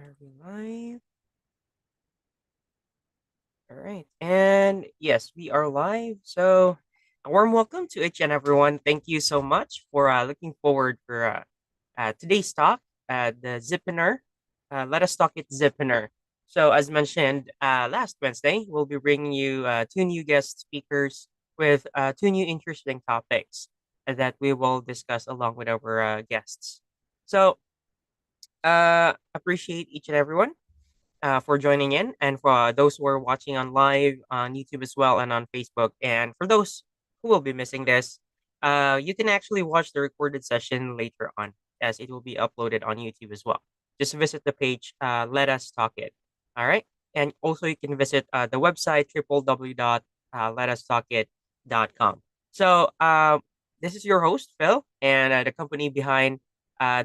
Are we live? All right. And yes, we are live. So, a warm welcome to each and everyone. Thank you so much for looking forward for today's talk, the Zipinar. Let us talk it Zipinar. So, as mentioned last Wednesday, we'll be bringing you two new guest speakers with two new interesting topics that we will discuss along with our guests. So, appreciate each and everyone for joining in, and for those who are watching on live on YouTube as well and on Facebook. And for those who will be missing this, you can actually watch the recorded session later on as it will be uploaded on YouTube as well. Just visit the page, Let Us Talk It. All right. And also, you can visit the website, www.letustalkit.com. So, this is your host, Phil, and the company behind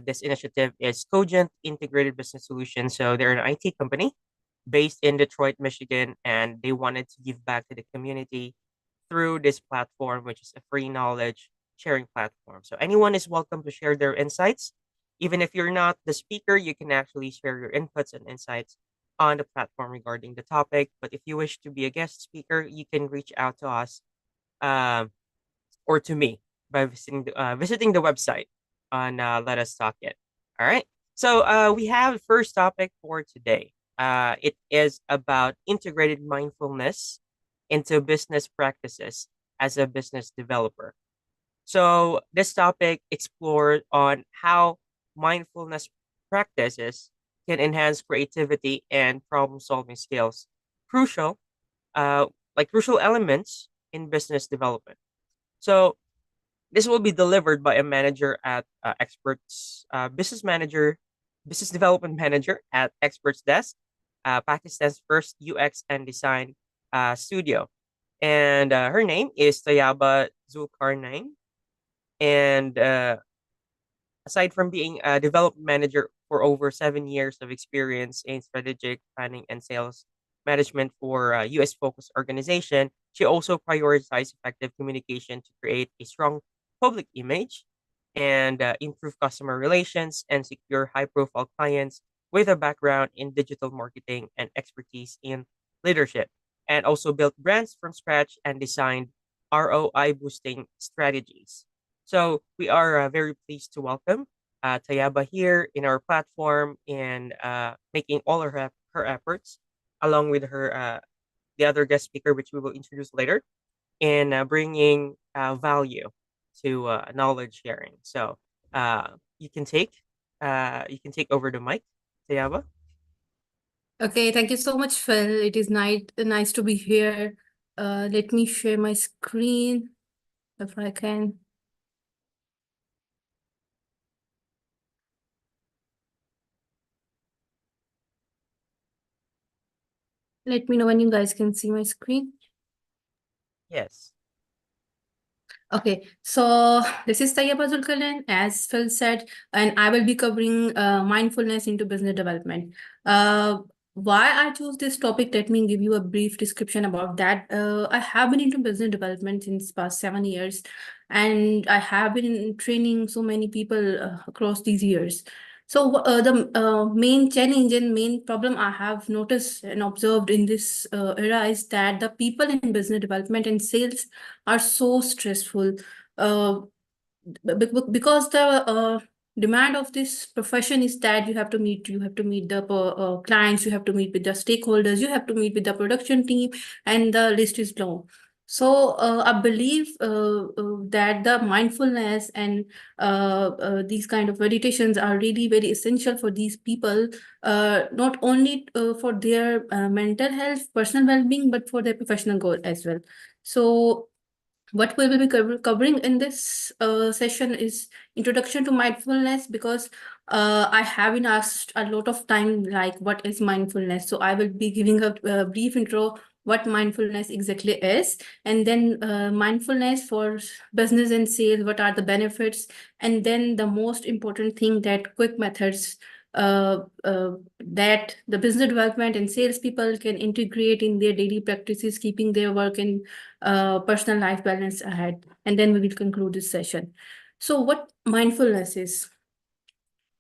this initiative is Cogent Integrated Business Solutions. So they're an IT company based in Detroit, Michigan, and they wanted to give back to the community through this platform, which is a free knowledge sharing platform. So anyone is welcome to share their insights. Even if you're not the speaker, you can actually share your inputs and insights on the platform regarding the topic. But if you wish to be a guest speaker, you can reach out to us um, or to me by visiting the website on Let Us Talk It. All right. So we have the first topic for today. It is about integrated mindfulness into business practices as a business developer. So this topic explored on how mindfulness practices can enhance creativity and problem solving skills, crucial, uh, crucial elements in business development. So this will be delivered by a manager at business development manager at Experts Desk, Pakistan's first UX and design studio. And her name is Tayaba Zulkarnain. And aside from being a development manager for over 7 years of experience in strategic planning and sales management for a US focused organization, she also prioritized effective communication to create a strong public image and improve customer relations and secure high profile clients with a background in digital marketing and expertise in leadership, and also built brands from scratch and designed ROI boosting strategies. So we are very pleased to welcome Tayaba here in our platform and making all of her efforts along with her the other guest speaker, which we will introduce later, in bringing value to knowledge sharing. So you can take over the mic, Tayaba. Okay, thank you so much, Phil. It is nice to be here. Let me share my screen if I can. Let me know when you guys can see my screen. Yes. Okay, so this is Tayyaba Zulkarnain, as Phil said, and I will be covering mindfulness into business development. Why I chose this topic, let me give you a brief description about that. I have been into business development since past 7 years, and I have been training so many people across these years. So the main challenge and main problem I have noticed and observed in this era is that the people in business development and sales are so stressful uh, because the demand of this profession is that you have to meet the clients, you have to meet with the stakeholders, you have to meet with the production team, and the list is long. So I believe that the mindfulness and these kind of meditations are really very essential for these people, not only for their mental health, personal well-being, but for their professional goal as well. So what we will be covering in this session is introduction to mindfulness, because I have been asked a lot of time, like, what is mindfulness? So I will be giving a brief intro what mindfulness exactly is, and then mindfulness for business and sales, what are the benefits, and then the most important thing, that quick methods that the business development and salespeople can integrate in their daily practices, keeping their work and personal life balance ahead. And then we will conclude this session. So what mindfulness is?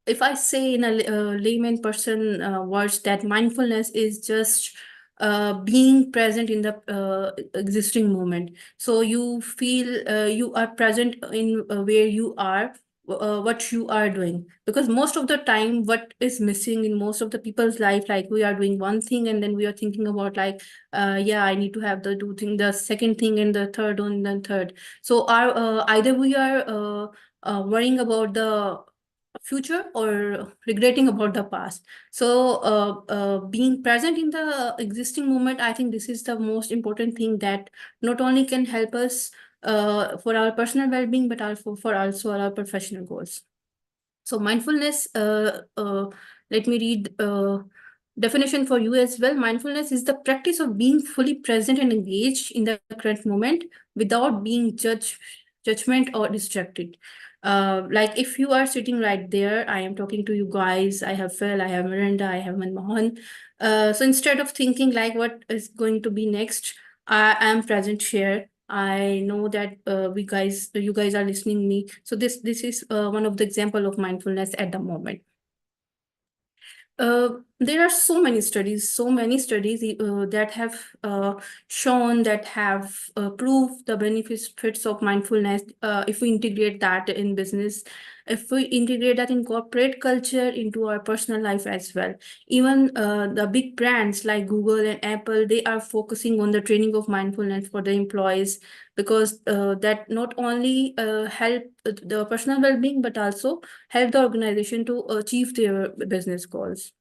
if I say in a layman person words that mindfulness is just being present in the existing moment. So you feel you are present in where you are, what you are doing. Because most of the time, what is missing in most of the people's life, like we are doing one thing and then we are thinking about like, yeah, I need to have the do thing, the second thing, and the third one, and then third. So our either we are worrying about the future or regretting about the past. So being present in the existing moment, I think this is the most important thing that not only can help us for our personal well-being, but also for also our professional goals. So mindfulness, let me read definition for you as well. Mindfulness is the practice of being fully present and engaged in the current moment without being judgment or distracted. Like if you are sitting right there, I am talking to you guys. I have Phil, I have Miranda, I have Manmohan. So instead of thinking like what is going to be next, I am present here. I know that you guys are listening me. So this is one of the example of mindfulness at the moment. There are so many studies that have shown, that have proved the benefits of mindfulness if we integrate that in business, if we integrate that in corporate culture, into our personal life as well. Even the big brands like Google and Apple, they are focusing on the training of mindfulness for the employees, because that not only help the personal well-being, but also help the organization to achieve their business goals.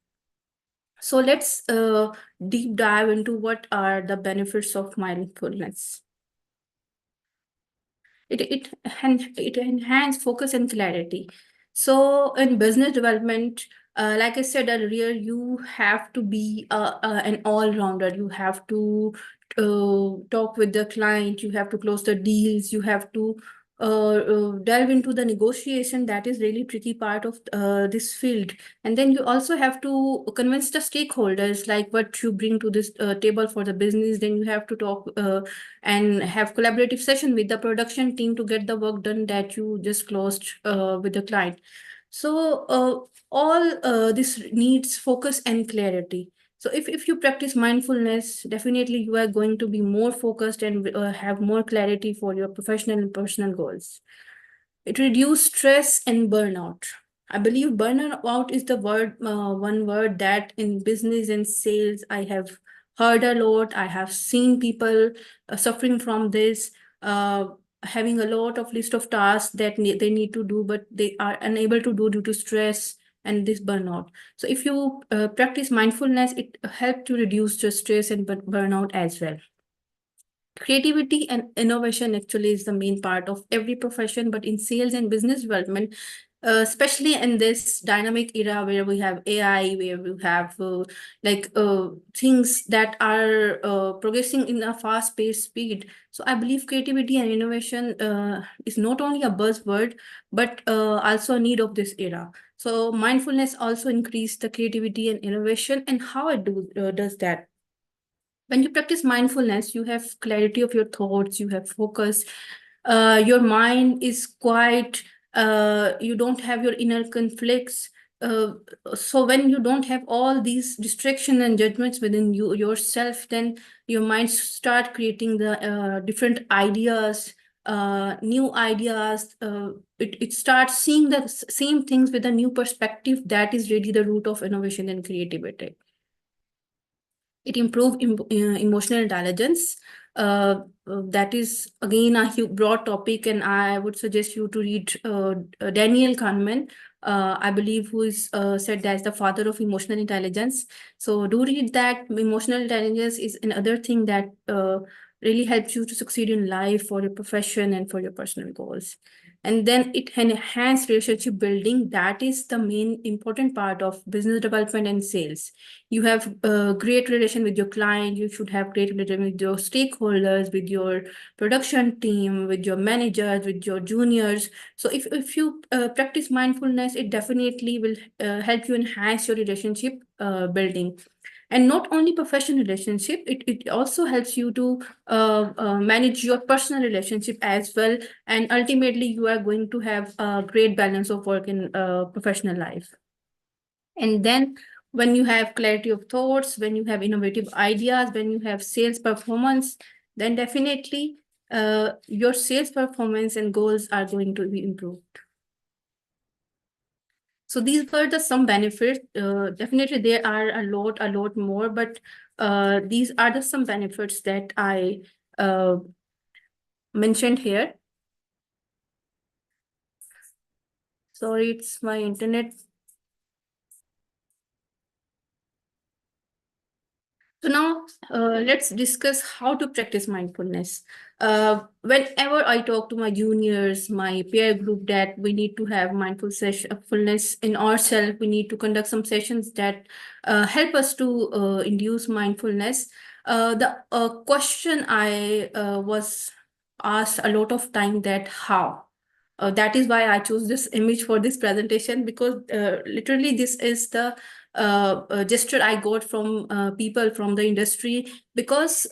So let's deep dive into what are the benefits of mindfulness. It enhance focus and clarity. So in business development, like I said earlier, you have to be an all-rounder. You have to talk with the client, you have to close the deals, you have to delve into the negotiation. That is really tricky part of this field. And then you also have to convince the stakeholders, like what you bring to this table for the business. Then you have to talk and have collaborative session with the production team to get the work done that you just closed with the client. So all this needs focus and clarity. So if you practice mindfulness, definitely you are going to be more focused and have more clarity for your professional and personal goals. It reduces stress and burnout. I believe burnout is the one word that in business and sales I have heard a lot. I have seen people suffering from this, having a lot of list of tasks that they need to do, but they are unable to do due to stress and this burnout. So if you practice mindfulness, it helps to reduce the stress and burnout as well. Creativity and innovation actually is the main part of every profession, but in sales and business development, especially in this dynamic era where we have AI, where we have things that are progressing in a fast-paced speed. So I believe creativity and innovation is not only a buzzword, but also a need of this era. So mindfulness also increase the creativity and innovation. And how it does that? When you practice mindfulness, you have clarity of your thoughts, you have focus, your mind is quiet, you don't have your inner conflicts. Uh, so when you don't have all these distractions and judgments within yourself, then your mind start creating the different ideas, new ideas. It starts seeing the same things with a new perspective. That is really the root of innovation and creativity. It improves emotional intelligence. That is again a broad topic, and I would suggest you to read Daniel Kahneman. I believe who is said as the father of emotional intelligence. So do read that. Emotional intelligence is another thing that really helps you to succeed in life, for your profession and for your personal goals. And then it enhance relationship building. That is the main important part of business development and sales. You have a great relation with your client. You should have great relation with your stakeholders, with your production team, with your managers, with your juniors. So if you practice mindfulness, it definitely will help you enhance your relationship building. And not only professional relationship, it also helps you to manage your personal relationship as well. And ultimately, you are going to have a great balance of work and professional life. And then when you have clarity of thoughts, when you have innovative ideas, when you have sales performance, then definitely your sales performance and goals are going to be improved. So these were the some benefits. Definitely there are a lot more, but these are the some benefits that I mentioned here. Sorry, it's my internet. So now let's discuss how to practice mindfulness. Whenever I talk to my juniors, my peer group, that we need to have mindfulness in ourselves, we need to conduct some sessions that help us to induce mindfulness. The question I was asked a lot of time, that how? That is why I chose this image for this presentation, because literally this is the gesture I got from people from the industry, because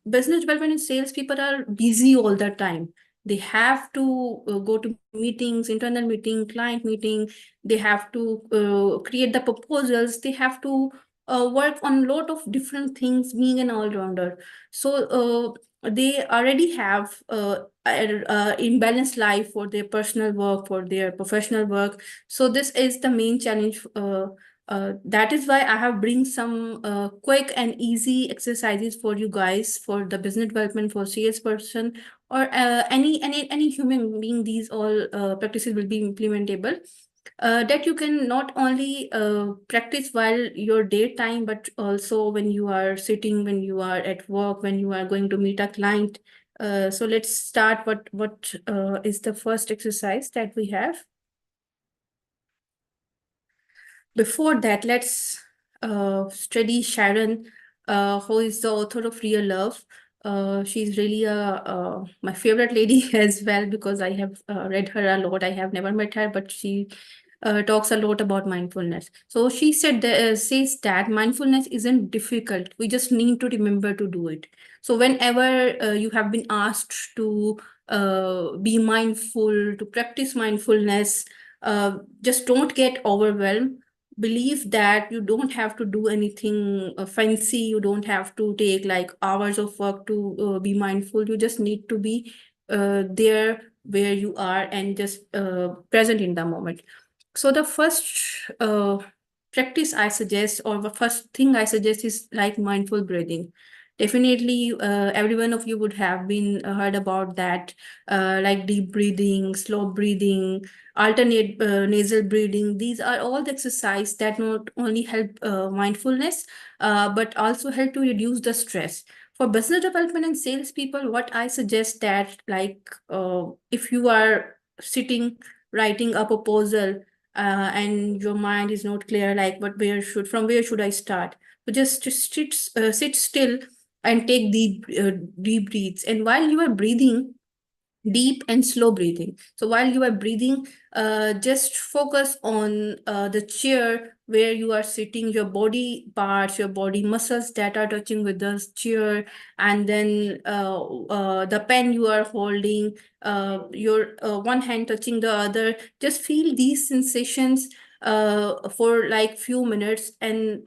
business development and sales people are busy all the time. They have to go to meetings, internal meeting, client meeting. They have to create the proposals. They have to work on a lot of different things, being an all-rounder. So they already have imbalanced life for their personal work, for their professional work. So this is the main challenge. That is why I have bring some quick and easy exercises for you guys, for the business development, for salesperson, or any human being. These all practices will be implementable. That you can not only practice while your daytime, but also when you are sitting, when you are at work, when you are going to meet a client. So let's start. What is the first exercise that we have? Before that, let's study Sharon, who is the author of Real Love. She's really my favorite lady as well, because I have read her a lot. I have never met her, but she talks a lot about mindfulness. So she says that mindfulness isn't difficult. We just need to remember to do it. So whenever you have been asked to be mindful, to practice mindfulness, just don't get overwhelmed. Believe that you don't have to do anything fancy. You don't have to take like hours of work to be mindful. You just need to be there where you are, and just present in the moment. So the first practice I suggest, or the first thing I suggest, is like mindful breathing. Definitely, every one of you would have been heard about that, like deep breathing, slow breathing, alternate nasal breathing. These are all the exercise that not only help mindfulness, but also help to reduce the stress. For business development and salespeople, what I suggest that, like, if you are sitting writing a proposal, and your mind is not clear, like from where should I start? So just sit still and take deep breaths. And while you are breathing, deep and slow breathing. So while you are breathing, just focus on the chair where you are sitting, your body parts, your body muscles that are touching with the chair, and then the pen you are holding, your one hand touching the other. Just feel these sensations for like few minutes, and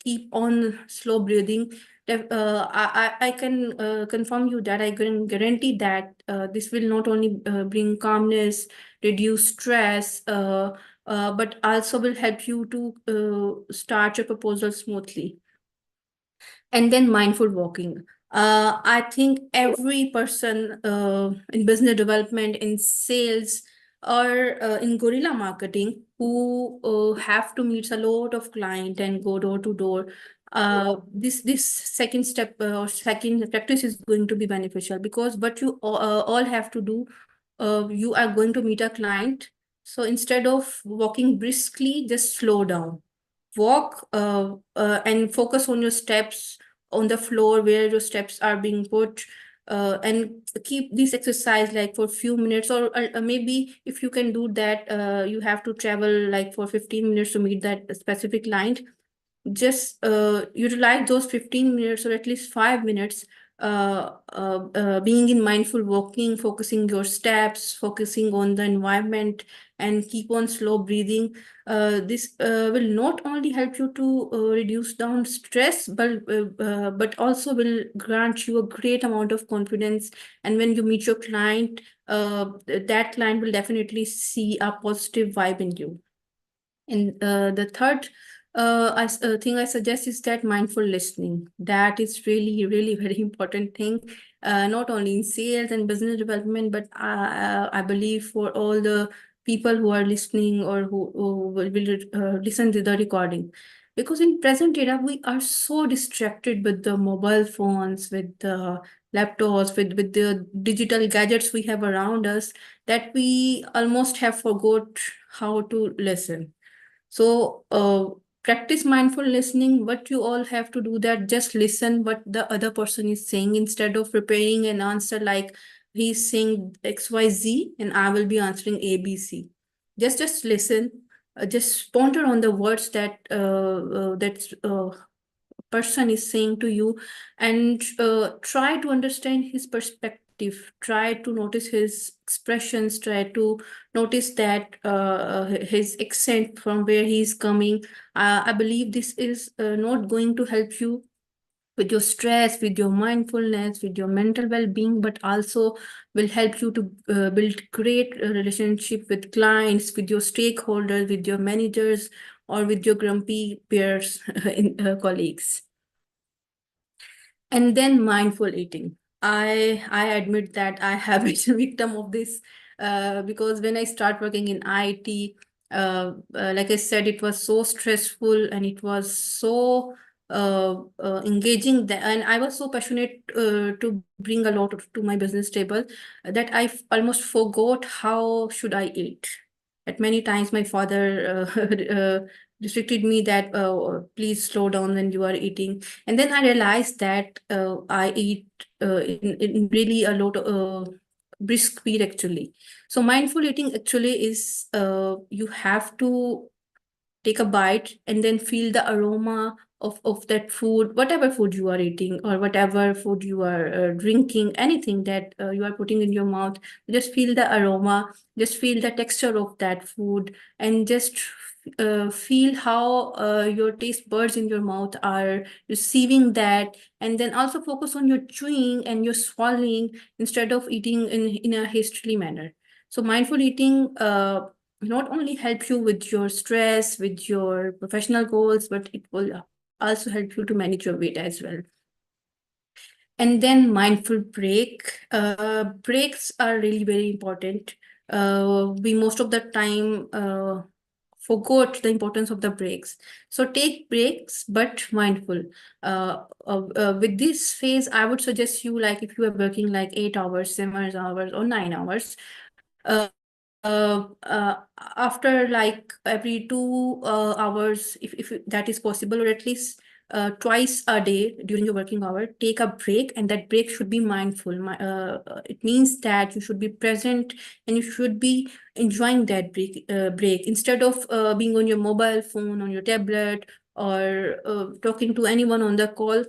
keep on slow breathing. I can confirm you that I can guarantee that this will not only bring calmness, reduce stress, but also will help you to start your proposal smoothly. And then mindful walking. I think every person in business development, in sales, or in guerrilla marketing, who have to meet a lot of client and go door to door, this second step or second practice is going to be beneficial, because what you all have to do, you are going to meet a client. So instead of walking briskly, just slow down, walk and focus on your steps, on the floor where your steps are being put, and keep this exercise like for a few minutes, or maybe if you can do that, you have to travel like for 15 minutes to meet that specific client. just utilize those 15 minutes or at least 5 minutes being in mindful walking, focusing your steps, focusing on the environment, and keep on slow breathing. This will not only help you to reduce down stress, but also will grant you a great amount of confidence. And when you meet your client, that client will definitely see a positive vibe in you. And the third thing I suggest is that mindful listening. That is really, really very important thing, not only in sales and business development, but I believe for all the people who are listening or who will listen to the recording. Because in present era, we are so distracted with the mobile phones, with the laptops, with the digital gadgets we have around us, that we almost have forgot how to listen. So practice mindful listening. What you all have to do that just listen what the other person is saying instead of preparing an answer like he's saying XYZ and I will be answering ABC. Just listen. Just ponder on the words that person is saying to you, and try to understand his perspective, try to notice his expressions, try to notice that his accent from where he's coming. I believe this is not going to help you with your stress, with your mindfulness, with your mental well-being, but also will help you to build great relationship with clients, with your stakeholders, with your managers, or with your grumpy peers colleagues. And then mindful eating. I admit that I have been a victim of this because when I start working in IT, like I said, it was so stressful and it was so engaging and I was so passionate to bring a lot to my business table that almost forgot how should I eat. At many times, my father restricted me that please slow down when you are eating. And then I realized that I eat in really a lot of brisk speed actually. So mindful eating actually is you have to take a bite and then feel the aroma of that food, whatever food you are eating or whatever food you are drinking, anything that you are putting in your mouth. Just feel the aroma, just feel the texture of that food, and just feel how your taste buds in your mouth are receiving that, and then also focus on your chewing and your swallowing instead of eating in a hastily manner. So mindful eating not only help you with your stress, with your professional goals, but it will also help you to manage your weight as well. And then mindful break. Breaks are really very important. We most of the time forgot the importance of the breaks. So take breaks, but mindful. With this phase, I would suggest you, like if you are working like 8 hours, 7 hours, or 9 hours, after like every 2 hours, if that is possible, or at least twice a day during your working hour, take a break, and that break should be mindful. It means that you should be present and you should be enjoying that break instead of being on your mobile phone, on your tablet, or talking to anyone on the call.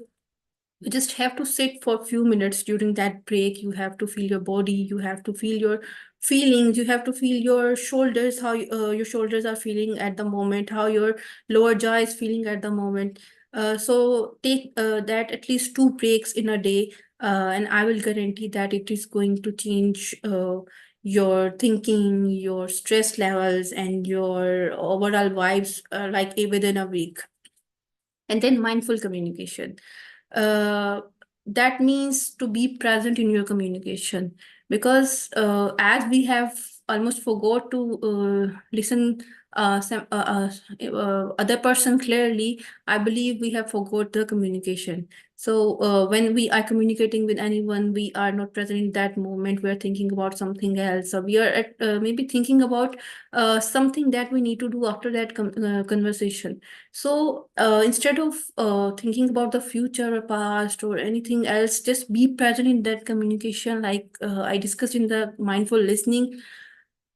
You just have to sit for a few minutes during that break. You have to feel your body, you have to feel your feelings, you have to feel your shoulders, how your shoulders are feeling at the moment, how your lower jaw is feeling at the moment. So take that at least 2 breaks in a day, and I will guarantee that it is going to change your thinking, your stress levels, and your overall vibes like within a week. And then mindful communication. uh, that means to be present in your communication, because as we have almost forgot to listen other person clearly, I believe we have forgot the communication. So when we are communicating with anyone, we are not present in that moment. We are thinking about something else, or we are maybe thinking about something that we need to do after that conversation. So instead of thinking about the future or past or anything else, just be present in that communication. Like I discussed in the mindful listening,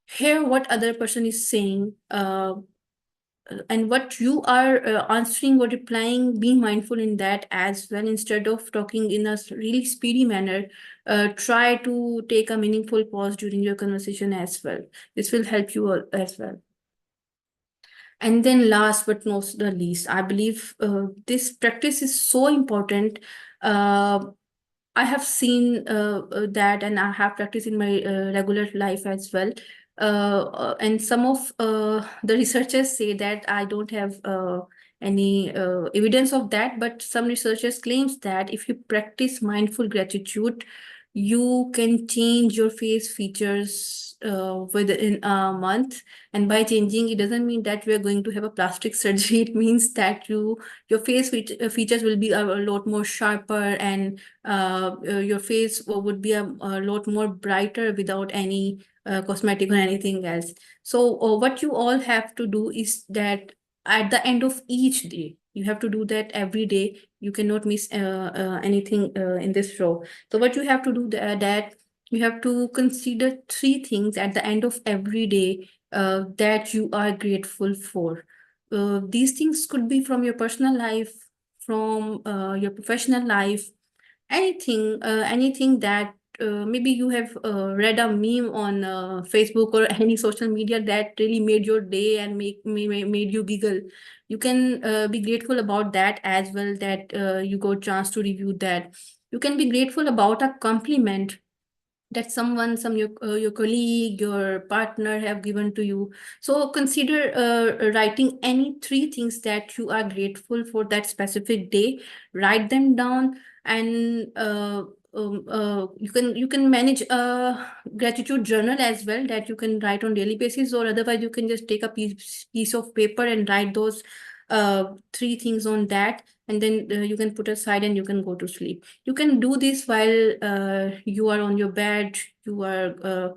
hear what other person is saying. and what you are answering or replying, being mindful in that as well. Instead of talking in a really speedy manner, try to take a meaningful pause during your conversation as well. This will help you as well. And then last but not the least, I believe this practice is so important. uh, I have seen that, and I have practiced in my regular life as well. And some of the researchers say that I don't have any evidence of that, but some researchers claims that if you practice mindful gratitude, you can change your face features within a month. And by changing, it doesn't mean that we are going to have a plastic surgery. It means that your face features will be a lot more sharper, and your face would be a lot more brighter without any cosmetic or anything else. So what you all have to do is that at the end of each day, you have to do that every day. You cannot miss anything in this row. So what you have to do that you have to consider three things at the end of every day that you are grateful for. These things could be from your personal life, from your professional life, anything that maybe you have read a meme on Facebook or any social media that really made your day and made you giggle. You can be grateful about that as well, that you got chance to review that. You can be grateful about a compliment that someone, your colleague, your partner have given to you. So consider writing any three things that you are grateful for that specific day. Write them down, and you can manage a gratitude journal as well, that you can write on daily basis, or otherwise you can just take a piece of paper and write those three things on that, and then you can put aside and you can go to sleep. You can do this while you are on your bed, you are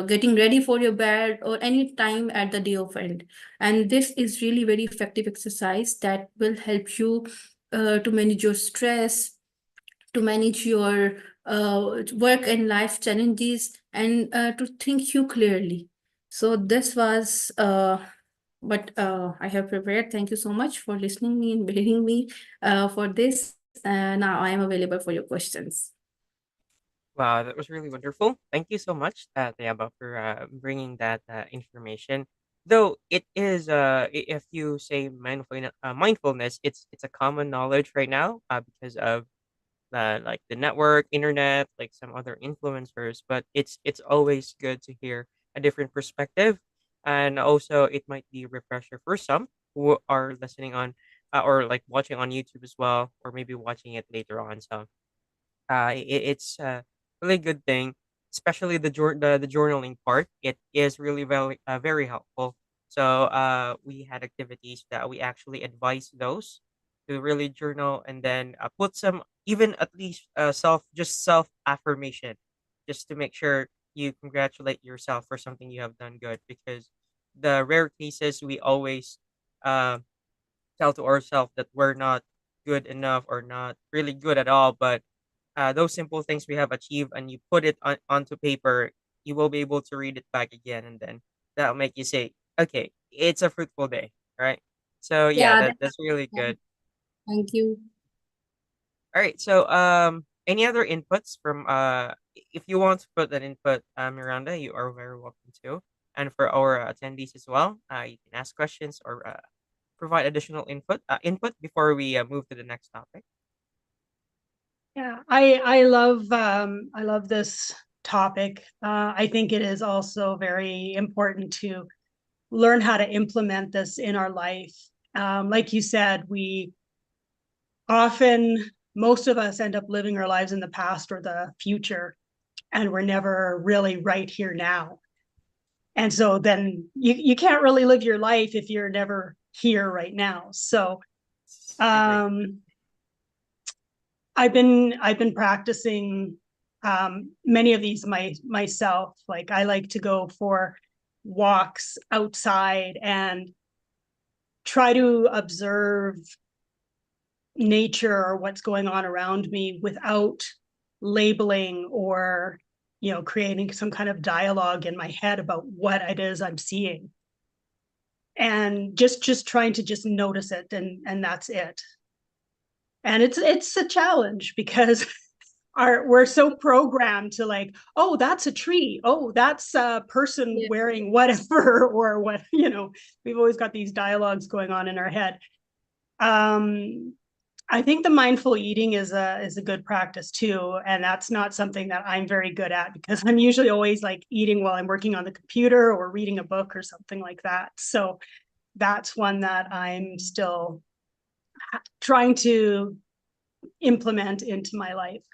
getting ready for your bed, or any time at the day of end. And this is really very effective exercise that will help you to manage your stress, to manage your work and life challenges, and to think you clearly. So this was what I have prepared. Thank you so much for listening me and bearing me for this. Now I am available for your questions. Wow, that was really wonderful. Thank you so much, Tayaba, for bringing that information. Though it is, if you say mindfulness, it's a common knowledge right now because of like the network, internet, like some other influencers. But it's always good to hear a different perspective, and also it might be a refresher for some who are listening on or like watching on YouTube as well, or maybe watching it later on. So it's a really good thing, especially the journaling part. It is really very helpful. So we had activities that we actually advise those to really journal, and then put some, even at least self affirmation, just to make sure you congratulate yourself for something you have done good. Because the rare cases we always uh, tell to ourselves that we're not good enough or not really good at all, but those simple things we have achieved and you put it onto paper, you will be able to read it back again, and then that'll make you say, okay, it's a fruitful day, right? So yeah, Yeah, that's really good. thank you. All right, so any other inputs from if you want to put an input, Miranda, you are very welcome to. And for our attendees as well, you can ask questions or provide additional input before we move to the next topic. Yeah, I love this topic. I think it is also very important to learn how to implement this in our life. Like you said, we often, most of us end up living our lives in the past or the future, and we're never really right here now. And so then you can't really live your life if you're never here right now. So Agree. um, I've been practicing many of these myself. Like I like to go for walks outside and try to observe nature or what's going on around me without labeling or creating some kind of dialogue in my head about what it is I'm seeing. and just trying to just notice it, and that's it. And it's a challenge because we're so programmed to like, oh, that's a tree, oh, that's a person wearing whatever, or what, we've always got these dialogues going on in our head. I think the mindful eating is a good practice too, and that's not something that I'm very good at because I'm usually always like eating while I'm working on the computer or reading a book or something like that. So that's one that I'm still trying to implement into my life.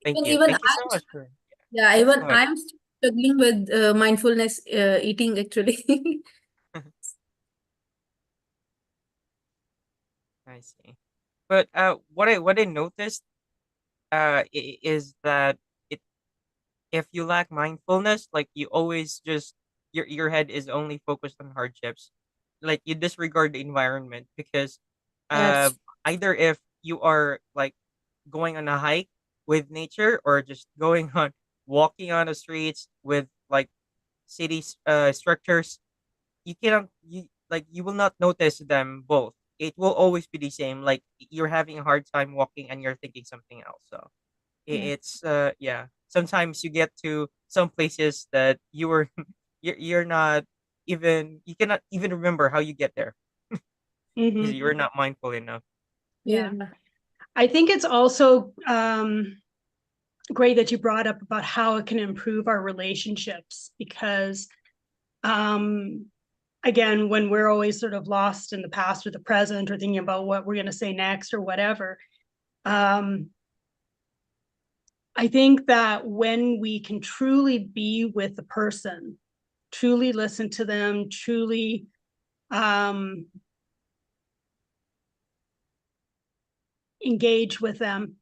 Thank you. Even Thank you so much for yeah, yes, even go ahead. I'm struggling with mindfulness eating actually. I see. But what I noticed is that it if you lack mindfulness, like you always just your head is only focused on hardships. Like you disregard the environment because uh Yes. either if you are like going on a hike with nature or just going on walking on the streets with like city structures, you cannot you will not notice them both. It will always be the same. Like you're having a hard time walking and you're thinking something else. So Yeah. it's yeah. Sometimes you get to some places that you were you're not even you cannot even remember how you get there because Mm-hmm. you're not mindful enough. Yeah. Yeah. I think it's also great that you brought up about how it can improve our relationships because um, again, when we're always sort of lost in the past or the present or thinking about what we're going to say next or whatever, um, I think that when we can truly be with the person, truly listen to them, truly engage with them,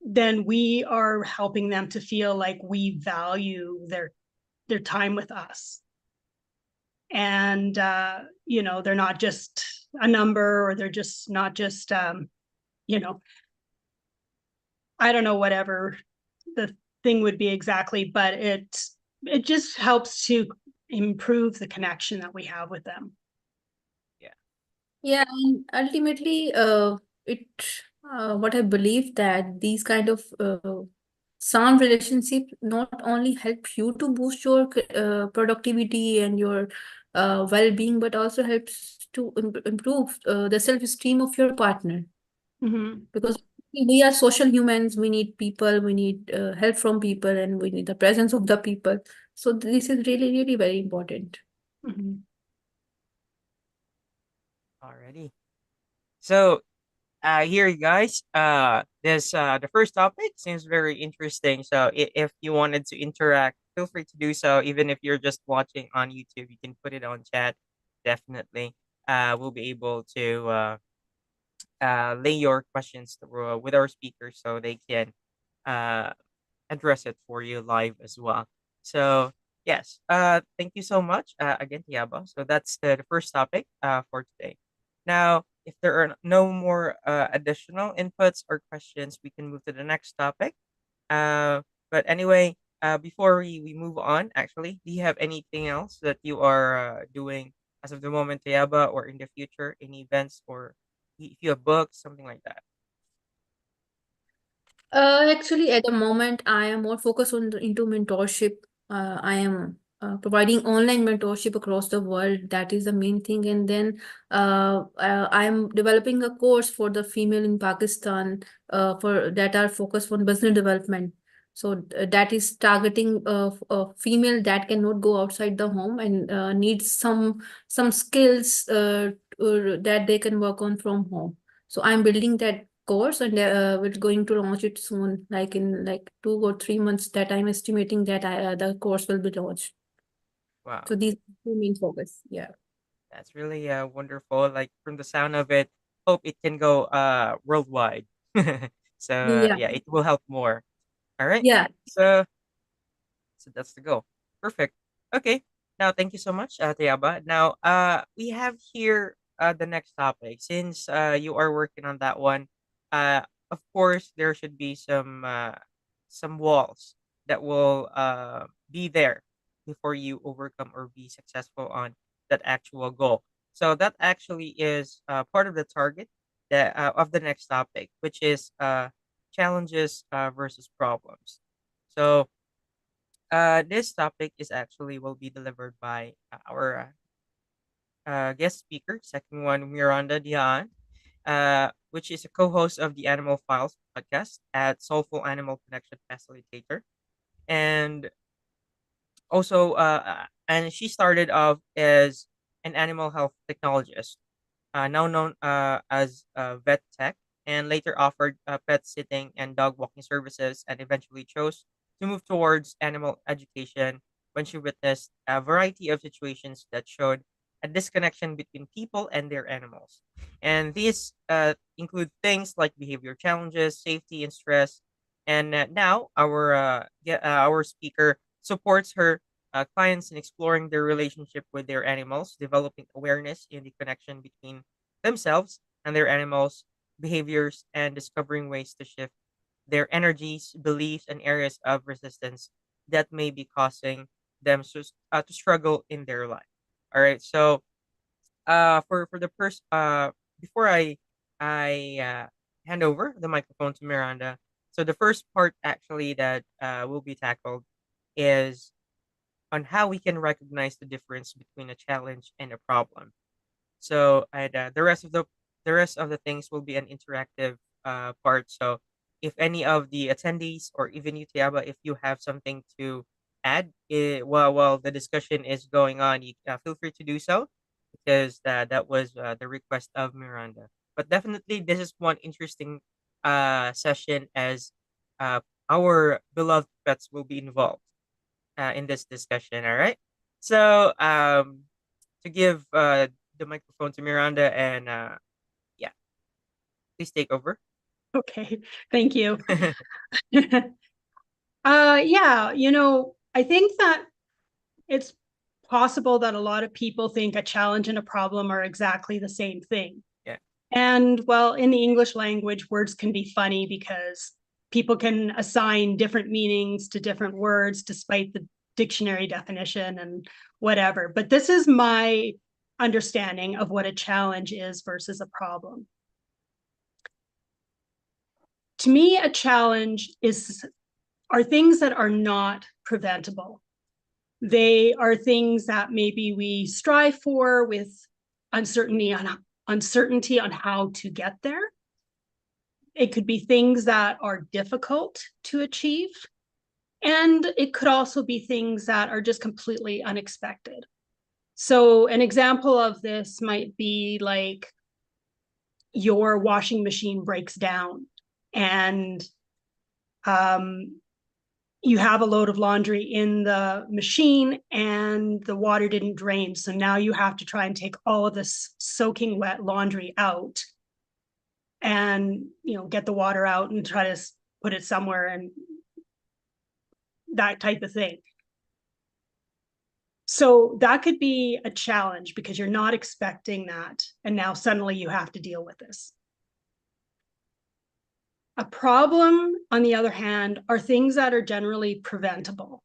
then we are helping them to feel like we value their time with us. And they're not just a number, or they're just not just you know, I don't know, whatever the thing would be exactly, but it just helps to improve the connection that we have with them. Yeah. Yeah, and ultimately, it what I believe that these kind of sound relationship not only help you to boost your productivity and your well-being, but also helps to improve the self-esteem of your partner. Mm-hmm. Because we are social humans, we need people, we need help from people, and we need the presence of the people. So this is really, really very important. Mm-hmm. Alrighty. So here you guys this the first topic seems very interesting, so if you wanted to interact, feel free to do so. Even if you're just watching on YouTube, you can put it on chat. Definitely we'll be able to lay your questions through, with our speakers so they can uh address it for you live as well. So yes, thank you so much again, Tiaba. So that's the first topic for today. Now, if there are no more additional inputs or questions, we can move to the next topic. But anyway, before we move on, actually, do you have anything else that you are doing as of the moment, Tiaba, or in the future, any events, or if you have books, something like that? Actually, at the moment, I am more focused on into mentorship. I am providing online mentorship across the world. That is the main thing. And then I am developing a course for the female in Pakistan for that are focused on business development. So that is targeting a female that cannot go outside the home and needs some skills that they can work on from home. So I'm building that course, and we're going to launch it soon, like in like 2 or 3 months that I'm estimating that the course will be launched. So Wow. these two main focus. Yeah. That's really wonderful. Like from the sound of it, hope it can go worldwide. So Yeah. yeah, it will help more. All right. Yeah. So that's the goal. Perfect. Okay. Now thank you so much, Tayaba. Now we have here the next topic. Since you are working on that one, uh of course there should be some walls that will be there before you overcome or be successful on that actual goal. So that actually is part of the target that of the next topic, which is challenges versus problems. So this topic is actually will be delivered by our guest speaker, second one, Miranda Dian, which is a co-host of the Animal Files podcast at Soulful Animal Connection Facilitator, and also and she started off as an animal health technologist, now known as vet tech, and later offered pet sitting and dog walking services, and eventually chose to move towards animal education when she witnessed a variety of situations that showed a disconnection between people and their animals. And these include things like behavior challenges, safety, and stress. And now our speaker supports her clients in exploring their relationship with their animals, developing awareness in the connection between themselves and their animals' behaviors, and discovering ways to shift their energies, beliefs, and areas of resistance that may be causing them to struggle in their life. All right. So, for the first, before I hand over the microphone to Miranda. So the first part actually that will be tackled is on how we can recognize the difference between a challenge and a problem. So, and the rest of the things will be an interactive part. So, if any of the attendees or even you, Tiaba, if you have something to add while the discussion is going on, you feel free to do so because that was the request of Miranda. But definitely, this is one interesting session as uh, our beloved pets will be involved in this discussion. All right. So, to give the microphone to Miranda and yeah, please take over. Okay, thank you. Yeah, I think that it's possible that a lot of people think a challenge and a problem are exactly the same thing. Yeah. And well, in the English language, words can be funny because people can assign different meanings to different words despite the dictionary definition and whatever. But this is my understanding of what a challenge is versus a problem. To me, a challenge are things that are not preventable. They are things that maybe we strive for with uncertainty on how to get there. It could be things that are difficult to achieve. And it could also be things that are just completely unexpected. So an example of this might be like your washing machine breaks down and you have a load of laundry in the machine and the water didn't drain. So now you have to try and take all of this soaking wet laundry out and, get the water out and try to put it somewhere and that type of thing. So that could be a challenge because you're not expecting that. And now suddenly you have to deal with this. A problem, on the other hand, are things that are generally preventable.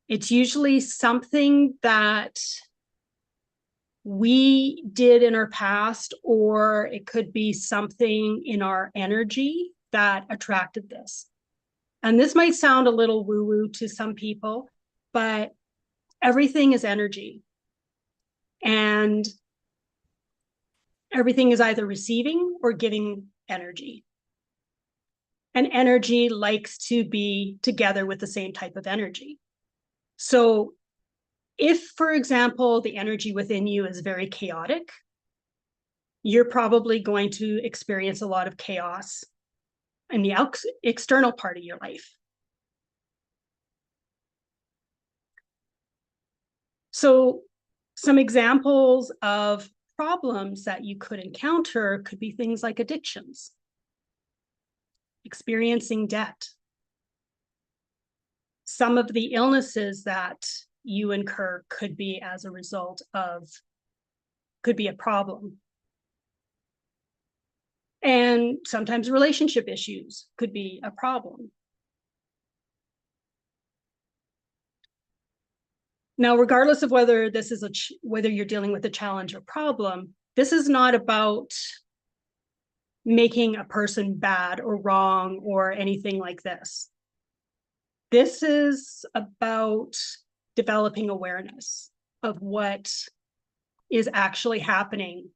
It's usually something that we did in our past, or it could be something in our energy that attracted this. And this might sound a little woo-woo to some people, but everything is energy. And everything is either receiving or giving energy. And energy likes to be together with the same type of energy. So if, for example, the energy within you is very chaotic, you're probably going to experience a lot of chaos in the external part of your life. So some examples of problems that you could encounter could be things like addictions, experiencing debt. Some of the illnesses that you incur could be as a result of, could be a problem. And sometimes relationship issues could be a problem. Now, regardless of whether this is whether you're dealing with a challenge or problem, this is not about making a person bad or wrong or anything like this. This is about developing awareness of what is actually happening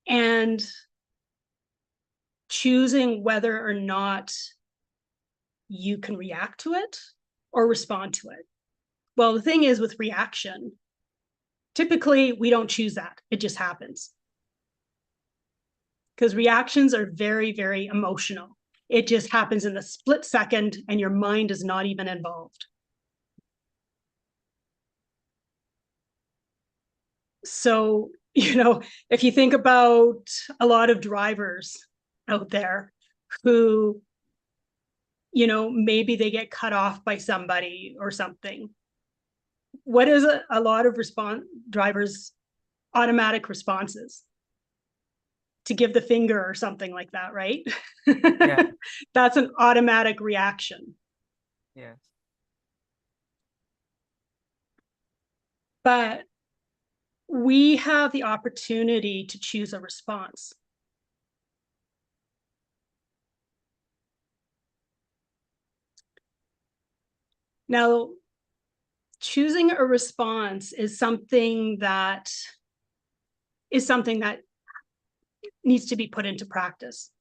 and choosing whether or not you can react to it or respond to it. Well, the thing is with reaction, typically we don't choose that. It just happens. Because reactions are very, very emotional. It just happens in the split second and your mind is not even involved. So, if you think about a lot of drivers out there who, maybe they get cut off by somebody or something. What is a lot of drivers' automatic responses? To give the finger or something like that, right? Yeah. That's an automatic reaction. Yes. But we have the opportunity to choose a response. Now, choosing a response is something that needs to be put into practice.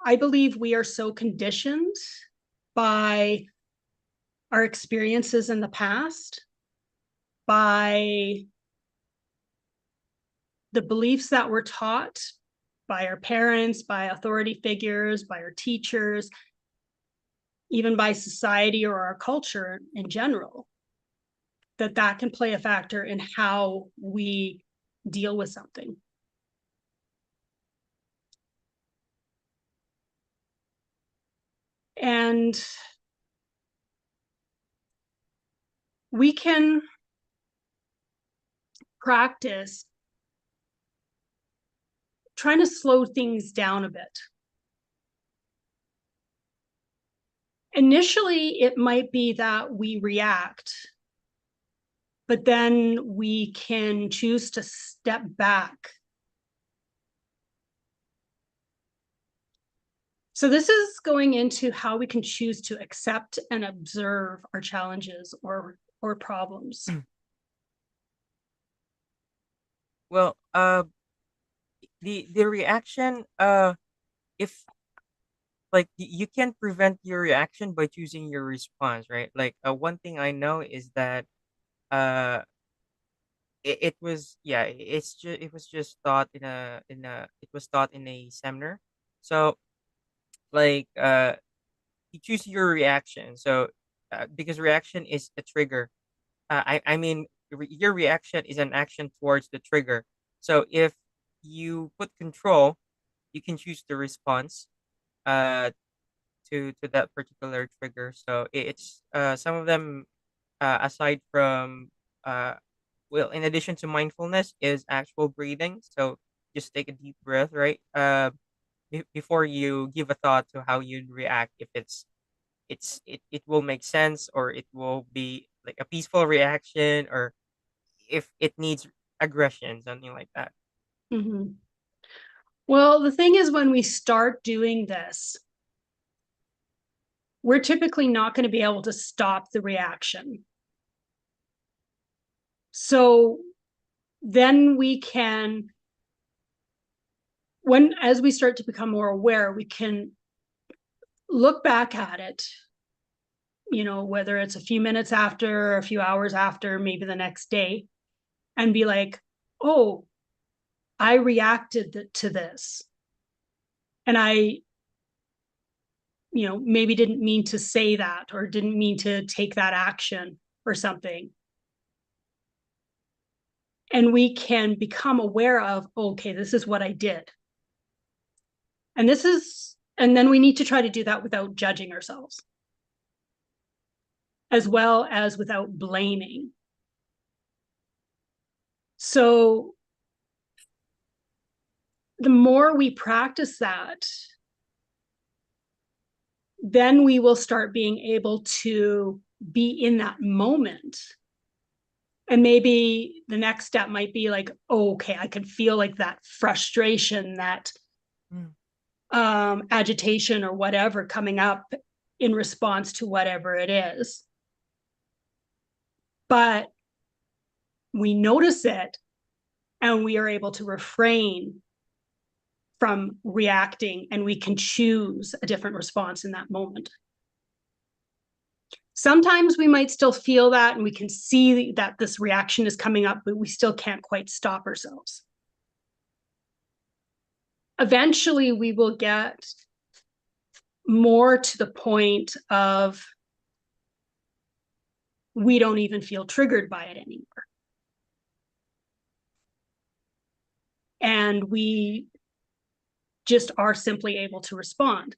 I believe we are so conditioned by our experiences in the past, by the beliefs that we're taught by our parents, by authority figures, by our teachers, even by society or our culture in general, that can play a factor in how we deal with something. And we can practice trying to slow things down a bit. Initially, it might be that we react, but then we can choose to step back. So this is going into how we can choose to accept and observe our challenges or problems. Well, the reaction, if like you can prevent your reaction by choosing your response, right? Like one thing I know is that uh it was, yeah, it was just taught it was taught in a seminar. So like you choose your reaction. So because reaction is a trigger. I mean your reaction is an action towards the trigger. So if you put control, you can choose the response uh to that particular trigger. So it's some of them aside from uh well, in addition to mindfulness, is actual breathing. So just take a deep breath, right? Before you give a thought to how you'd react, if it will make sense, or it will be like a peaceful reaction, or if it needs aggression, something like that. Mm-hmm. Well, the thing is, when we start doing this, we're typically not going to be able to stop the reaction. So then we can, as we start to become more aware, we can look back at it, whether it's a few minutes after, a few hours after, maybe the next day, and be like, oh, I reacted to this. And I, maybe didn't mean to say that, or didn't mean to take that action or something. And we can become aware of, okay, this is what I did. And then we need to try to do that without judging ourselves, as well as without blaming. So the more we practice that, then we will start being able to be in that moment. And maybe the next step might be like, oh, okay, I can feel like that frustration, that agitation or whatever coming up in response to whatever it is. But we notice it and we are able to refrain from reacting, and we can choose a different response in that moment. Sometimes we might still feel that and we can see that this reaction is coming up, but we still can't quite stop ourselves. Eventually, we will get more to the point of we don't even feel triggered by it anymore. And we just are simply able to respond,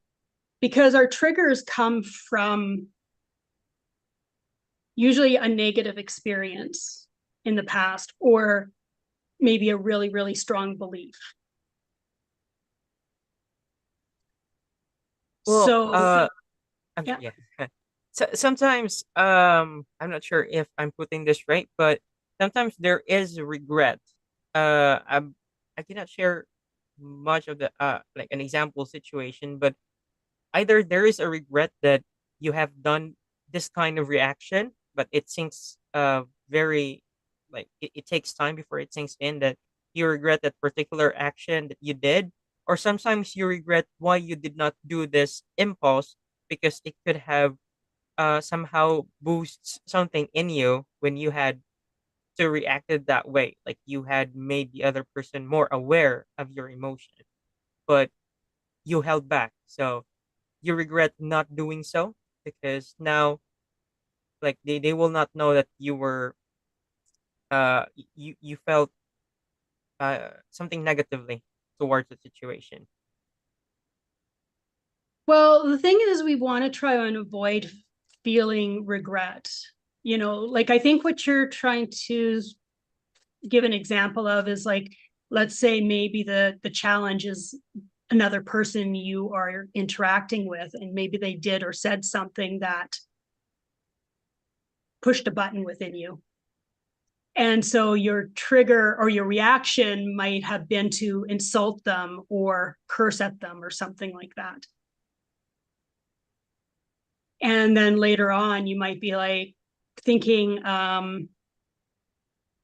because our triggers come from usually a negative experience in the past, or maybe a really, really strong belief. Well, yeah. yeah. So sometimes, I'm not sure if I'm putting this right, but sometimes there is regret. I cannot share much of the like an example situation, but either there is a regret that you have done this kind of reaction, but it sinks very, like it takes time before it sinks in that you regret that particular action that you did, or sometimes you regret why you did not do this impulse because it could have somehow boosts something in you when you had to reacted that way, like you had made the other person more aware of your emotion, but you held back, so you regret not doing so because now, like they will not know that you were you felt something negatively towards the situation. Well, the thing is, we want to try and avoid feeling regret. You know, like I think what you're trying to give an example of is like, let's say maybe the challenge is another person you are interacting with, and maybe they did or said something that pushed a button within you. And so your trigger or your reaction might have been to insult them or curse at them or something like that. And then later on, you might be like thinking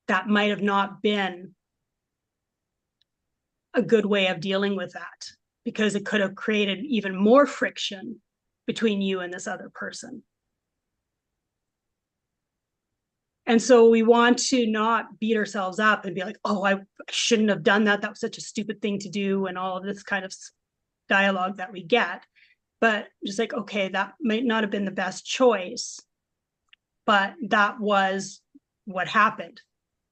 that might have not been a good way of dealing with that, because it could have created even more friction between you and this other person. And so we want to not beat ourselves up and be like, oh, I shouldn't have done that. That was such a stupid thing to do, and all of this kind of dialogue that we get. But just like, okay, that might not have been the best choice, but that was what happened.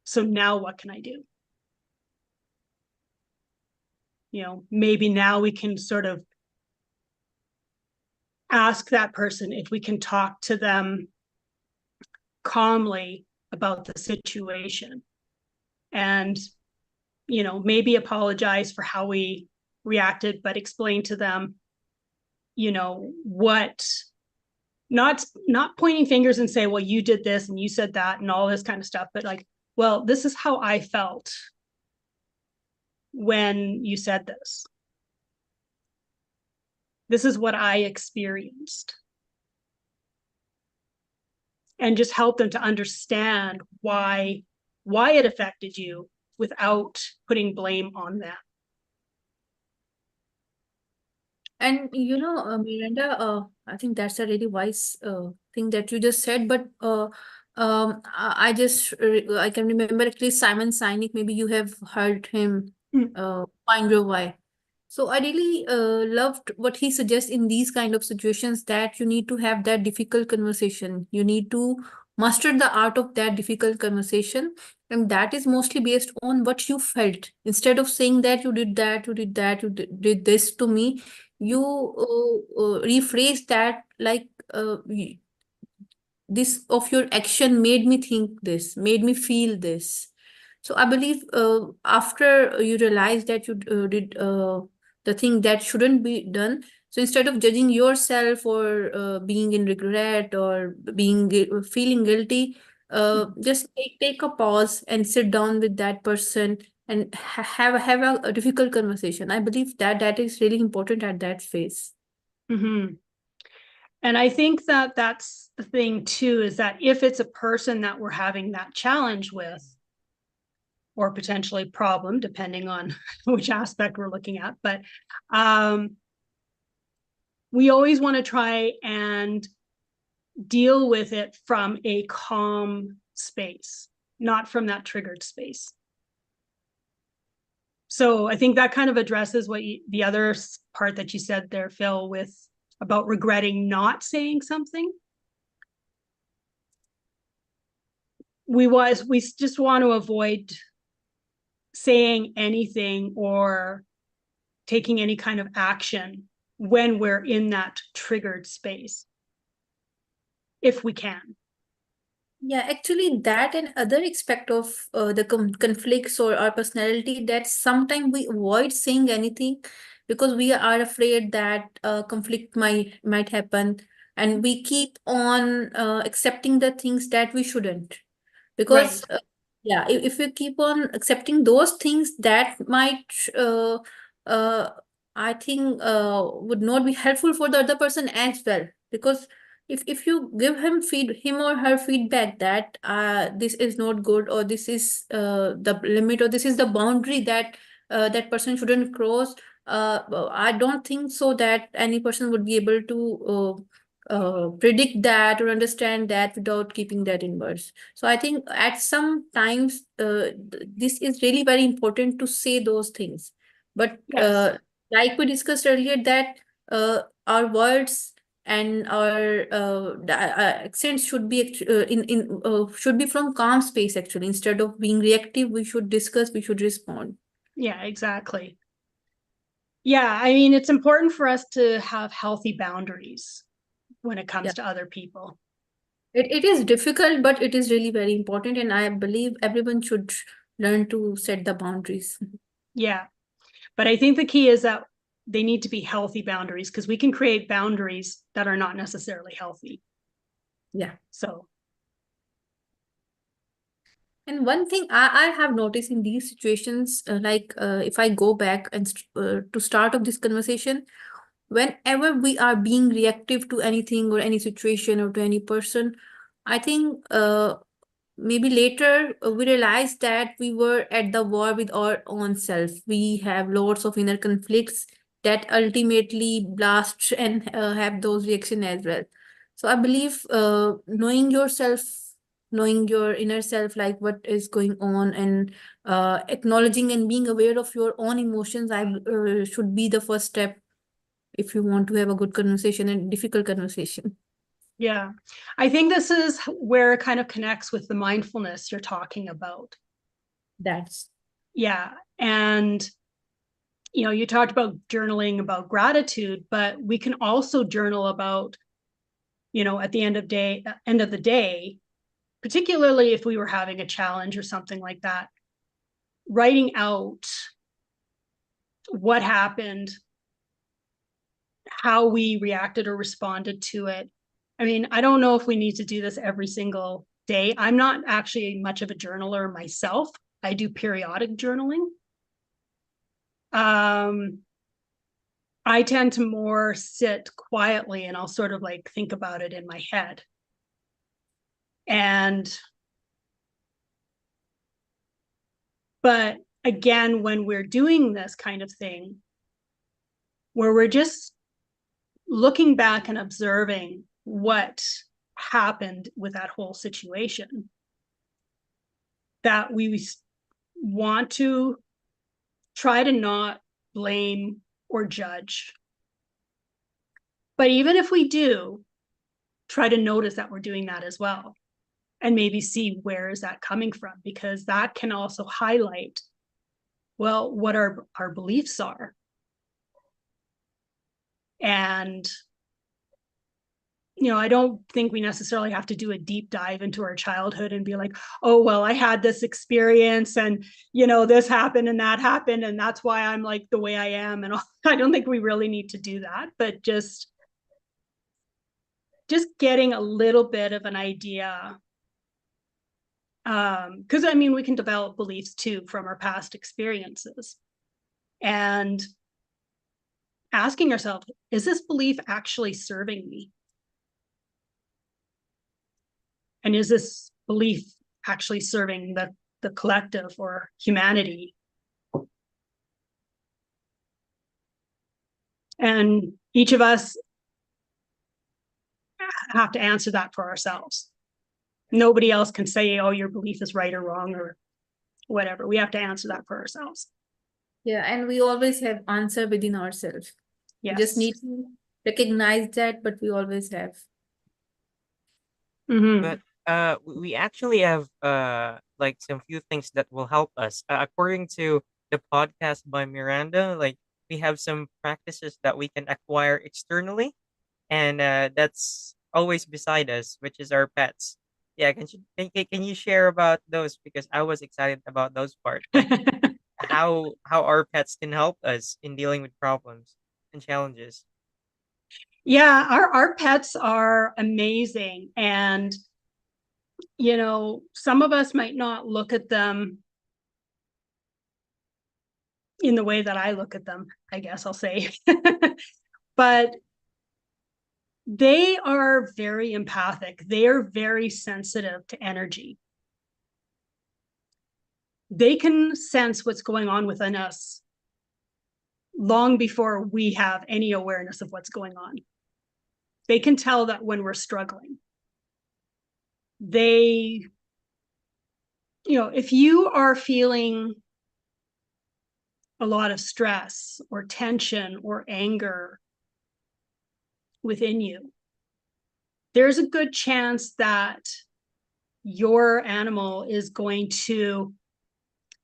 So now what can I do? You know, maybe now we can sort of ask that person if we can talk to them calmly about the situation, and, you know, maybe apologize for how we reacted, but explain to them, you know, what, not pointing fingers and say, well, you did this and you said that and all this kind of stuff, but like, well, this is how I felt when you said this. This is what I experienced. And just help them to understand why it affected you without putting blame on them. And you know, Miranda, I think that's a really wise thing that you just said. But I just I can remember actually Simon Sinek. Maybe you have heard him. Find your why. So I really loved what he suggests in these kind of situations, that you need to have that difficult conversation. You need to master the art of that difficult conversation. And that is mostly based on what you felt. Instead of saying that you did that, you did that, did this to me, you rephrase that like, this of your action made me think this, made me feel this. So I believe after you realize that you did the thing that shouldn't be done. So instead of judging yourself or being in regret or feeling guilty, just take a pause and sit down with that person and have a difficult conversation. I believe that that is really important at that phase. Mm-hmm. And I think that that's the thing too, is that if it's a person that we're having that challenge with, or potentially problem, depending on which aspect we're looking at, but we always want to try and deal with it from a calm space, not from that triggered space. So I think that kind of addresses what the other part that you said there, Phil, with about regretting not saying something. We just want to avoid saying anything or taking any kind of action when we're in that triggered space, if we can. Yeah, actually, that and other aspect of the conflicts or our personality, that sometimes we avoid saying anything because we are afraid that conflict might happen, and we keep on accepting the things that we shouldn't. Right. Because yeah, if we keep on accepting those things, that might uh, I think would not be helpful for the other person as well. Because if you give him or her feedback that this is not good, or this is the limit, or this is the boundary that that person shouldn't cross, I don't think so that any person would be able to predict that or understand that without keeping that in words. So I think at some times this is really very important to say those things. But Yes. like we discussed earlier, that our words and our accents should be should be from calm space actually. Instead of being reactive, we should discuss, we should respond. Yeah, exactly. Yeah, I mean, it's important for us to have healthy boundaries when it comes Yeah. to other people. It is difficult, but it is really very important, and I believe everyone should learn to set the boundaries. Yeah. But I think the key is that they need to be healthy boundaries, because we can create boundaries that are not necessarily healthy. Yeah. So. And one thing I have noticed in these situations, if I go back and to start of this conversation, whenever we are being reactive to anything or any situation or to any person, I think maybe later we realized that we were at the war with our own self. We have lots of inner conflicts that ultimately blast and have those reactions as well. So I believe knowing yourself, knowing your inner self, like what is going on, and acknowledging and being aware of your own emotions, I should be the first step if you want to have a good conversation and difficult conversation. Yeah, I think this is where it kind of connects with the mindfulness you're talking about. That's Yeah. And, you know, you talked about journaling about gratitude, but we can also journal about, you know, at the end of the day, particularly if we were having a challenge or something like that, writing out what happened, how we reacted or responded to it. I mean, I don't know if we need to do this every single day. I'm not actually much of a journaler myself. I do periodic journaling. I tend to more sit quietly and I'll sort of like think about it in my head. But again, when we're doing this kind of thing, where we're just looking back and observing what happened with that whole situation, that we want to try to not blame or judge. But even if we do, try to notice that we're doing that as well, and maybe see where is that coming from, because that can also highlight, well, what our beliefs are. And I don't think we necessarily have to do a deep dive into our childhood and be like, oh, well, I had this experience and, this happened and that happened. And that's why I'm like the way I am. And all. I don't think we really need to do that, but just getting a little bit of an idea. Because we can develop beliefs too from our past experiences. And asking ourselves, is this belief actually serving me? And is this belief actually serving the collective or humanity? And each of us have to answer that for ourselves. Nobody else can say, oh, your belief is right or wrong or whatever. We have to answer that for ourselves. Yeah, and we always have answer within ourselves. Yes. We just need to recognize that, but we always have. Mm-hmm. But we actually have like some few things that will help us. According to the podcast by Miranda, like we have some practices that we can acquire externally, and that's always beside us, which is our pets. Yeah, can you share about those? Because I was excited about those parts, like how our pets can help us in dealing with problems and challenges. Yeah, our pets are amazing. And, some of us might not look at them in the way that I look at them, I guess I'll say. But they are very empathic. They are very sensitive to energy. They can sense what's going on within us long before we have any awareness of what's going on. They can tell that when we're struggling. They, if you are feeling a lot of stress or tension or anger within you, there's a good chance that your animal is going to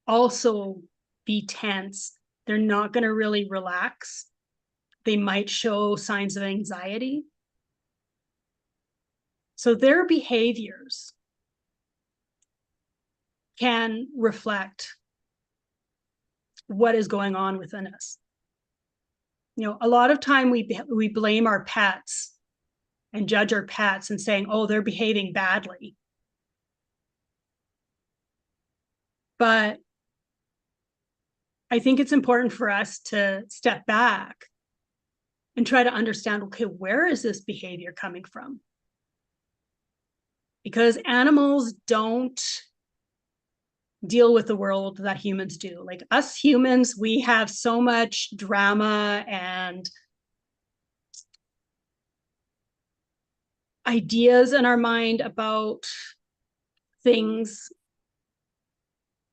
also be tense. They're not going to really relax. They might show signs of anxiety. So their behaviors can reflect what is going on within us. A lot of time we blame our pets and judge our pets and saying, oh, they're behaving badly. But I think it's important for us to step back and try to understand, okay, where is this behavior coming from? Because animals don't deal with the world that humans do. Like us humans, we have so much drama and ideas in our mind about things.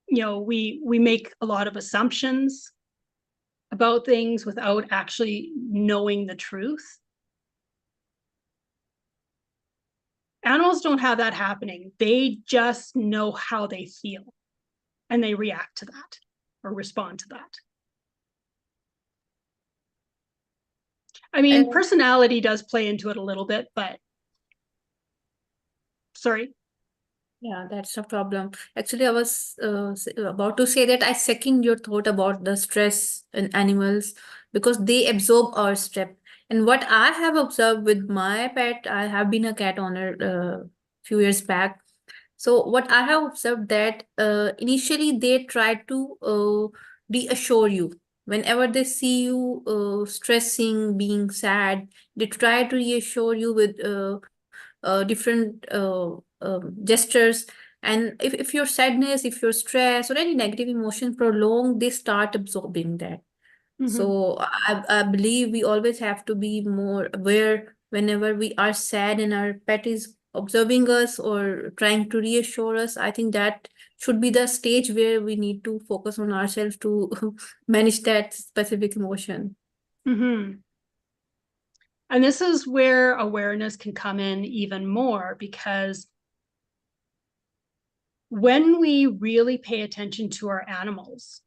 We make a lot of assumptions about things without actually knowing the truth. Animals don't have that happening. They just know how they feel and they react to that or respond to that. Personality does play into it a little bit, but sorry. Yeah, that's a problem. Actually, I was about to say that I second your thought about the stress in animals because they absorb our stress. And what I have observed with my pet, I have been a cat owner few years back. So what I have observed that initially they try to reassure you. Whenever they see you stressing, being sad, they try to reassure you with different gestures. And if your sadness, if your stress or any negative emotion prolong, they start absorbing that. So I believe we always have to be more aware whenever we are sad and our pet is observing us or trying to reassure us. I think that should be the stage where we need to focus on ourselves to manage that specific emotion. Mm-hmm. And this is where awareness can come in even more, because when we really pay attention to our animals,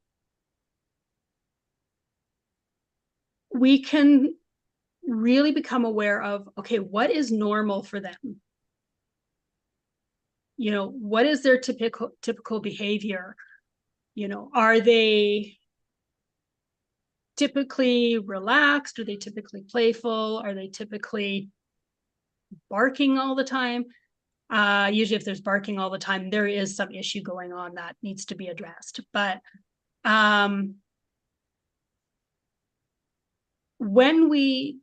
we can really become aware of, okay, what is normal for them? You know, what is their typical behavior? You know, are they typically relaxed? Are they typically playful? Are they typically barking all the time? Usually if there's barking all the time, there is some issue going on that needs to be addressed. But when we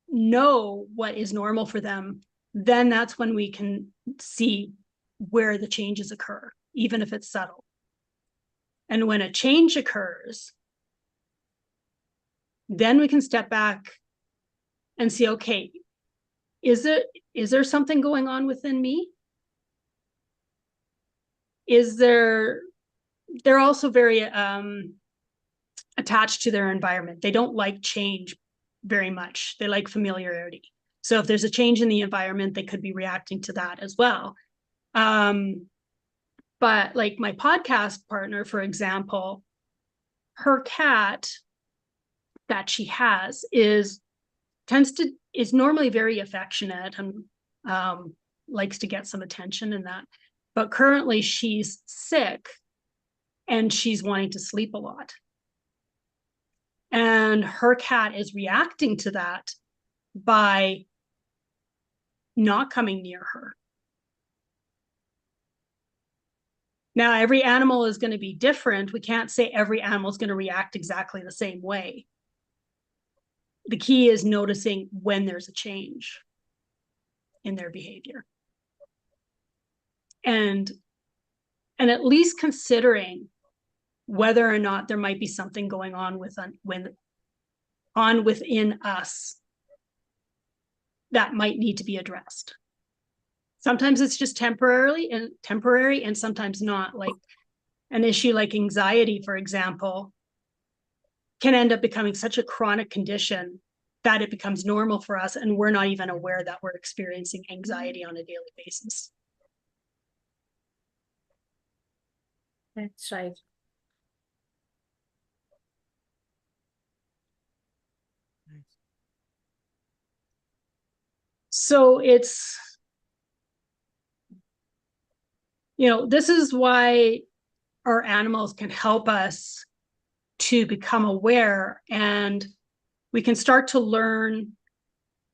know what is normal for them, then that's when we can see where the changes occur, even if it's subtle. And when a change occurs, then we can step back and see, okay, is there something going on within me? They're also very attached to their environment. They don't like change very much. They like familiarity. So if there's a change in the environment, they could be reacting to that as well. But like my podcast partner, for example, her cat that she has is normally very affectionate and likes to get some attention in that. But currently she's sick and she's wanting to sleep a lot. And her cat is reacting to that by not coming near her. Now, every animal is going to be different. We can't say every animal is going to react exactly the same way. The key is noticing when there's a change in their behavior. And at least considering whether or not there might be something going on within us that might need to be addressed. Sometimes it's just temporary, and sometimes not. Like an issue like anxiety, for example, can end up becoming such a chronic condition that it becomes normal for us, and we're not even aware that we're experiencing anxiety on a daily basis. That's right. So it's, this is why our animals can help us to become aware, and we can start to learn,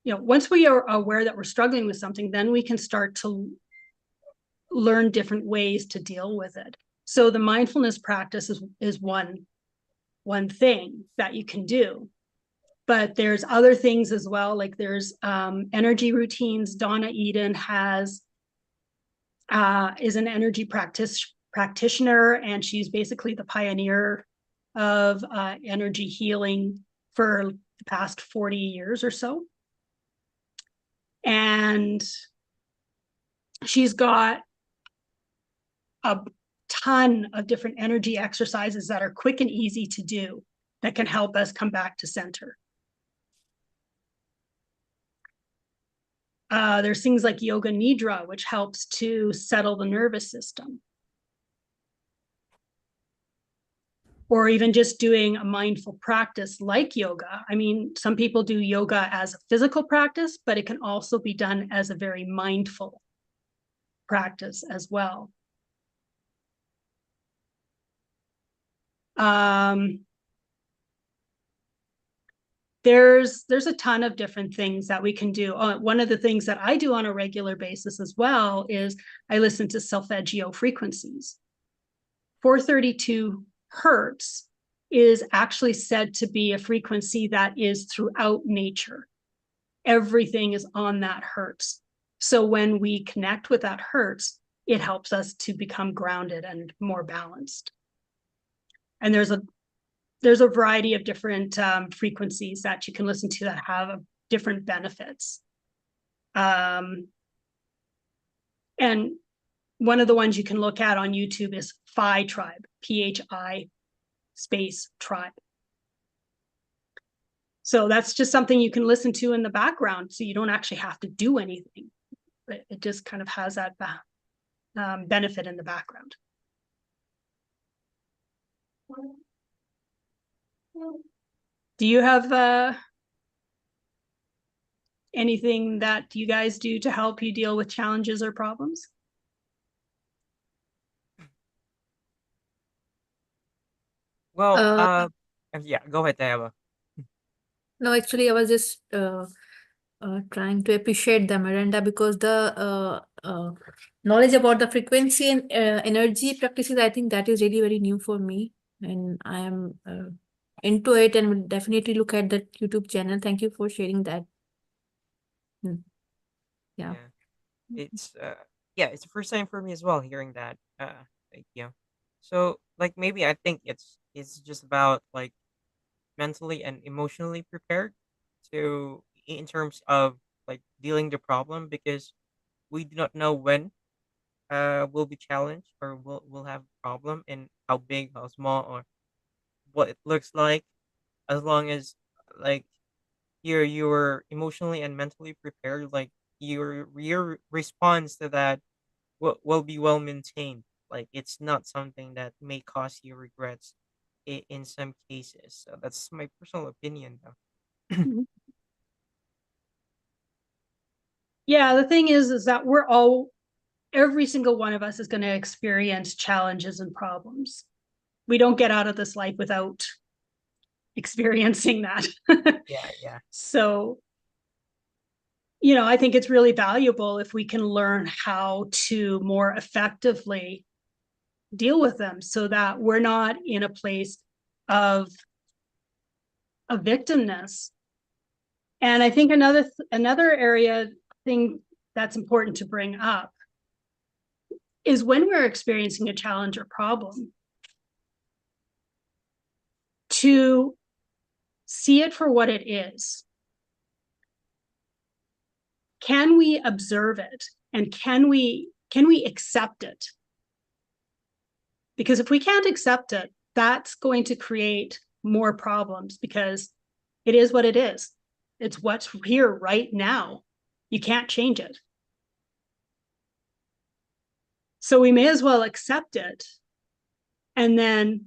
once we are aware that we're struggling with something, then we can start to learn different ways to deal with it. So the mindfulness practice is one thing that you can do. But there's other things as well, like there's energy routines. Donna Eden is an energy practitioner, and she's basically the pioneer of energy healing for the past 40 years or so. And she's got a ton of different energy exercises that are quick and easy to do that can help us come back to center. There's things like yoga nidra, which helps to settle the nervous system. Or even just doing a mindful practice like yoga. I mean, some people do yoga as a physical practice, but it can also be done as a very mindful practice as well. There's a ton of different things that we can do. One of the things that I do on a regular basis as well is I listen to solfeggio frequencies. 432 hertz is actually said to be a frequency that is throughout nature. Everything is on that hertz. So when we connect with that hertz, it helps us to become grounded and more balanced. And there's a variety of different frequencies that you can listen to that have different benefits. And one of the ones you can look at on YouTube is Phi Tribe, PHI space tribe. So that's just something you can listen to in the background, so you don't actually have to do anything. It just kind of has that benefit in the background. Do you have anything that you guys do to help you deal with challenges or problems? Well, Uh, go ahead, Tayaba. no, actually, I was just trying to appreciate the Miranda because the knowledge about the frequency and energy practices, I think that is really very new for me, and I am into it and will definitely look at that YouTube channel. Thank you for sharing that. Mm, yeah. Yeah, it's yeah, it's the first time for me as well hearing that. Thank you. So, like, maybe I think it's just about like mentally and emotionally prepared to in terms of like dealing the problem, because we do not know when we'll be challenged or we'll have a problem, and how big, how small, or what it looks like. As long as like you're emotionally and mentally prepared, like your response to that will be well maintained. Like, it's not something that may cause you regrets in some cases. So that's my personal opinion, though. Mhm. Yeah, the thing is that every single one of us is going to experience challenges and problems. We don't get out of this life without experiencing that. Yeah, yeah, So, I think it's really valuable if we can learn how to more effectively deal with them so that we're not in a place of a victimness. And I think another area thing that's important to bring up is when we're experiencing a challenge or problem, to see it for what it is. Can we observe it, and can we accept it? Because if we can't accept it, that's going to create more problems, because it is what it is. It's what's here right now. You can't change it. So we may as well accept it and then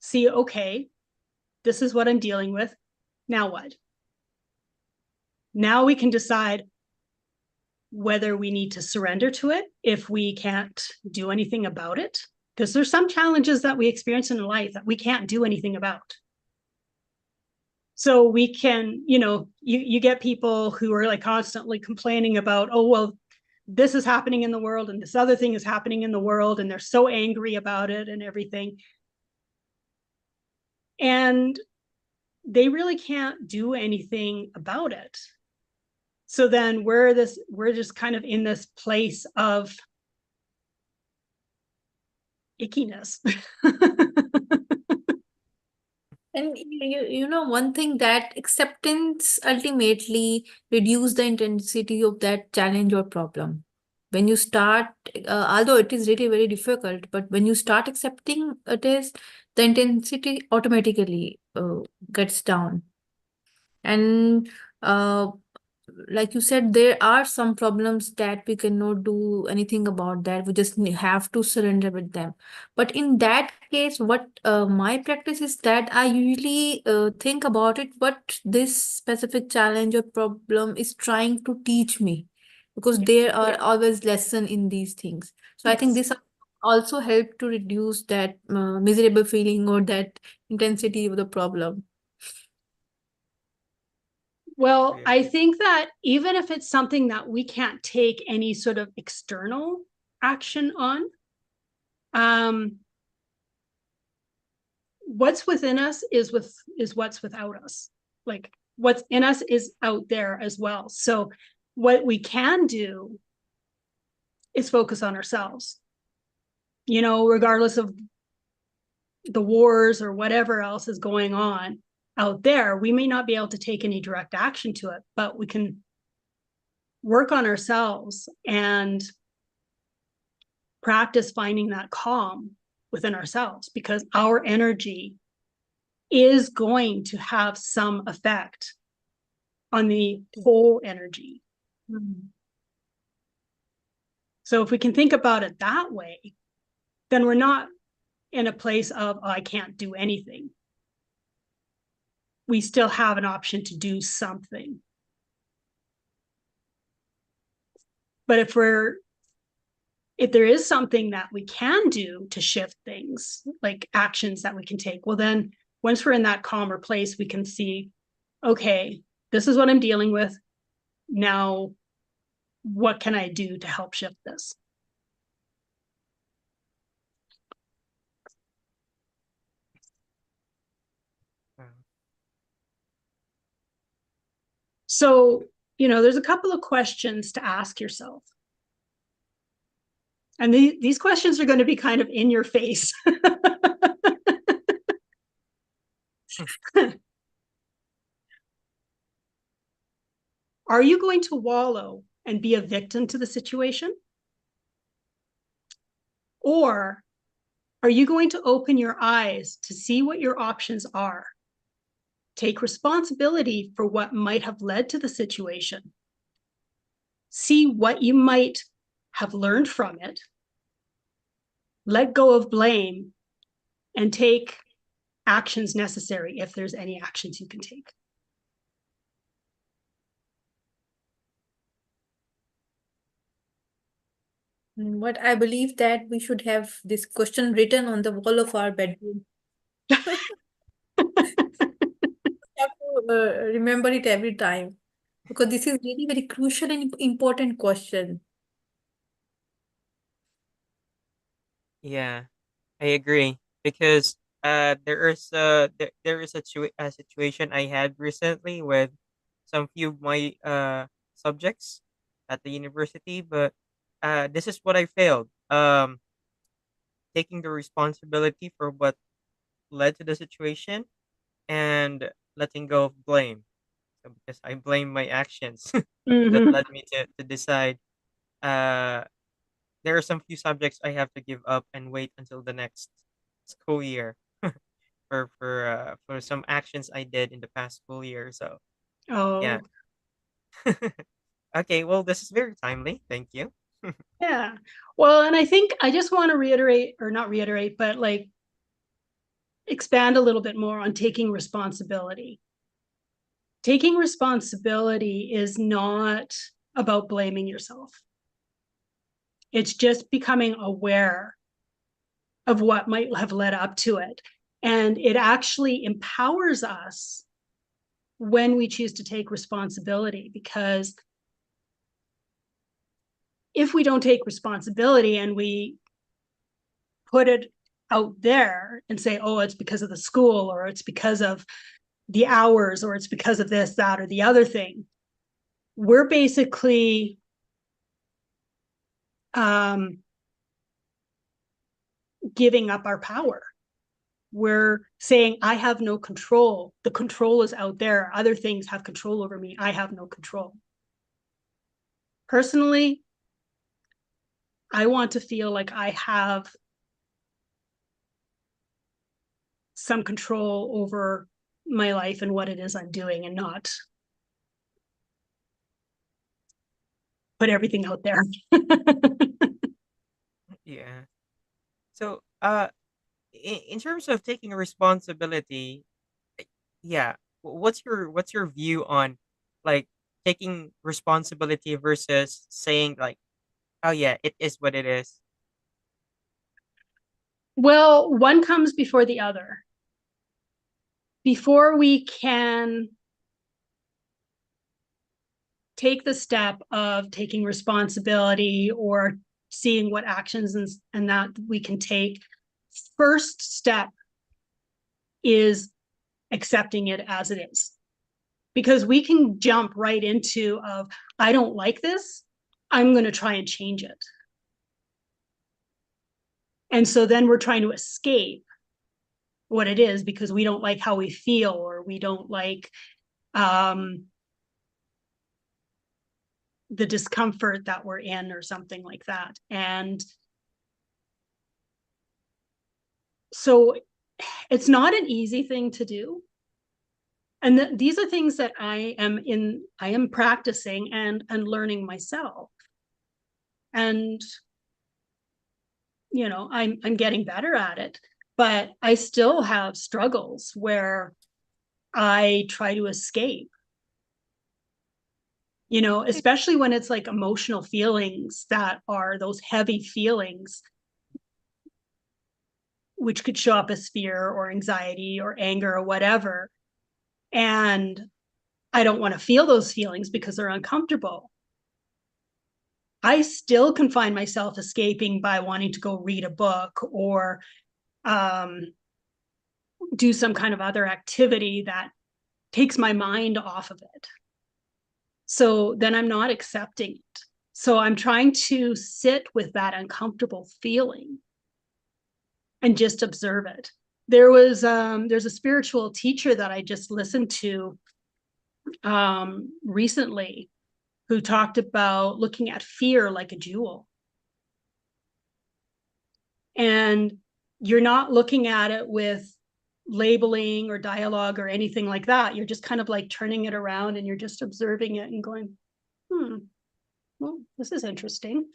see, okay, this is what I'm dealing with. Now what? Now we can decide whether we need to surrender to it if we can't do anything about it. Because there's some challenges that we experience in life that we can't do anything about. So we can, you get people who are like constantly complaining about, oh, well, this is happening in the world and this other thing is happening in the world, and they're so angry about it and everything. And they really can't do anything about it. So then we're just kind of in this place of ickiness. And you know, one thing that acceptance ultimately reduce the intensity of that challenge or problem. When you start, although it is really very difficult, but when you start accepting it is, the intensity automatically gets down. And uh, like you said, there are some problems that we cannot do anything about that. We just have to surrender with them. But in that case, what my practice is that I usually think about it, what this specific challenge or problem is trying to teach me, because there are always lesson in these things. So I think Yes. this also help to reduce that miserable feeling or that intensity of the problem. Well, I I agree. think that even if it's something that we can't take any sort of external action on, what's within us is what's without us. Like, what's in us is out there as well. So what we can do is focus on ourselves, regardless of the wars or whatever else is going on out there. We may not be able to take any direct action to it, but we can work on ourselves and practice finding that calm within ourselves, because our energy is going to have some effect on the whole energy. Mhm. So if we can think about it that way, then we're not in a place of, oh, I can't do anything. We still have an option to do something. But if there is something that we can do to shift things, like actions that we can take, well, then once we're in that calmer place, we can see, okay, this is what I'm dealing with. Now, what can I do to help shift this? So, there's a couple of questions to ask yourself. And these questions are going to be kind of in your face. Are you going to wallow and be a victim to the situation? Or are you going to open your eyes to see what your options are? Take responsibility for what might have led to the situation. See what you might have learned from it. Let go of blame and take actions necessary if there's any actions you can take. What I believe that we should have this question written on the wall of our bedroom. Have to remember it every time, because this is really very crucial and important question. Yeah, I agree because there is a situation I had recently with some few of my subjects at the university, but this is what I failed. Taking the responsibility for what led to the situation and letting go of blame. So because I blame my actions that Mm-hmm. led me to decide uh there are some few subjects I have to give up and wait until the next school year for some actions I did in the past school year. So yeah. Oh, Okay, well this is very timely. Thank you. yeah. Well, and I think I just want to reiterate, or not reiterate, but like expand a little bit more on taking responsibility. Taking responsibility is not about blaming yourself. It's just becoming aware of what might have led up to it. And it actually empowers us when we choose to take responsibility, because if we don't take responsibility and we put it out there and say, oh, it's because of the school, or it's because of the hours, or it's because of this, that, or the other thing, we're basically giving up our power. We're saying, I have no control. The control is out there. Other things have control over me. I have no control. Personally, I want to feel like I have some control over my life and what it is I'm doing, and not put everything out there. Yeah. So in terms of taking responsibility, yeah, what's your view on like taking responsibility versus saying like, oh yeah, it is what it is. Well, one comes before the other. Before we can take the step of taking responsibility or seeing what actions and that we can take, first step is accepting it as it is. Because we can jump right into of, I don't like this, I'm going to try and change it. And so then we're trying to escape what it is because we don't like how we feel, or we don't like the discomfort that we're in, or something like that. And so it's not an easy thing to do. And these are things that I am practicing and learning myself. And I'm getting better at it, but I still have struggles where I try to escape. especially when it's like emotional feelings that are those heavy feelings, which could show up as fear or anxiety or anger or whatever. And I don't want to feel those feelings because they're uncomfortable. I still can find myself escaping by wanting to go read a book or do some kind of other activity that takes my mind off of it. So then I'm not accepting it. So I'm trying to sit with that uncomfortable feeling and just observe it. There's a spiritual teacher that I just listened to recently who talked about looking at fear like a jewel. And you're not looking at it with labeling or dialogue or anything like that. You're just kind of like turning it around and you're just observing it and going, well, this is interesting,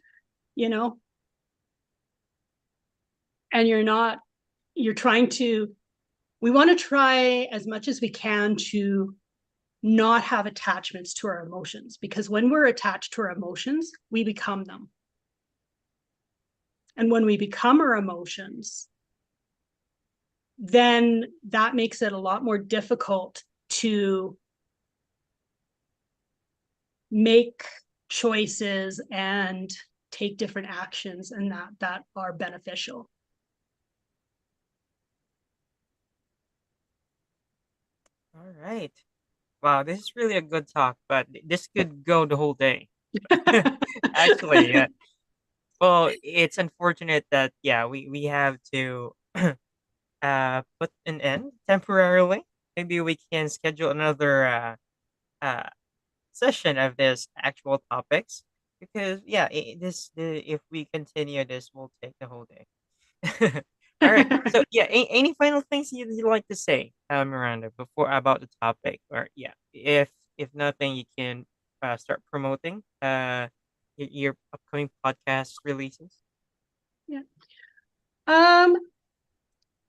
and you're trying to, we want to try as much as we can to not have attachments to our emotions, because when we're attached to our emotions, we become them. And when we become our emotions, then that makes it a lot more difficult to make choices and take different actions and that are beneficial. All right. Wow, this is really a good talk, but this could go the whole day. Actually, well, it's unfortunate that yeah, we have to put an end temporarily. Maybe we can schedule another uh session of this actual topics because yeah, if we continue this, will take the whole day. All right. So yeah, any final things you'd like to say, Miranda, before about the topic, or yeah, if nothing, you can start promoting your upcoming podcast releases. Yeah.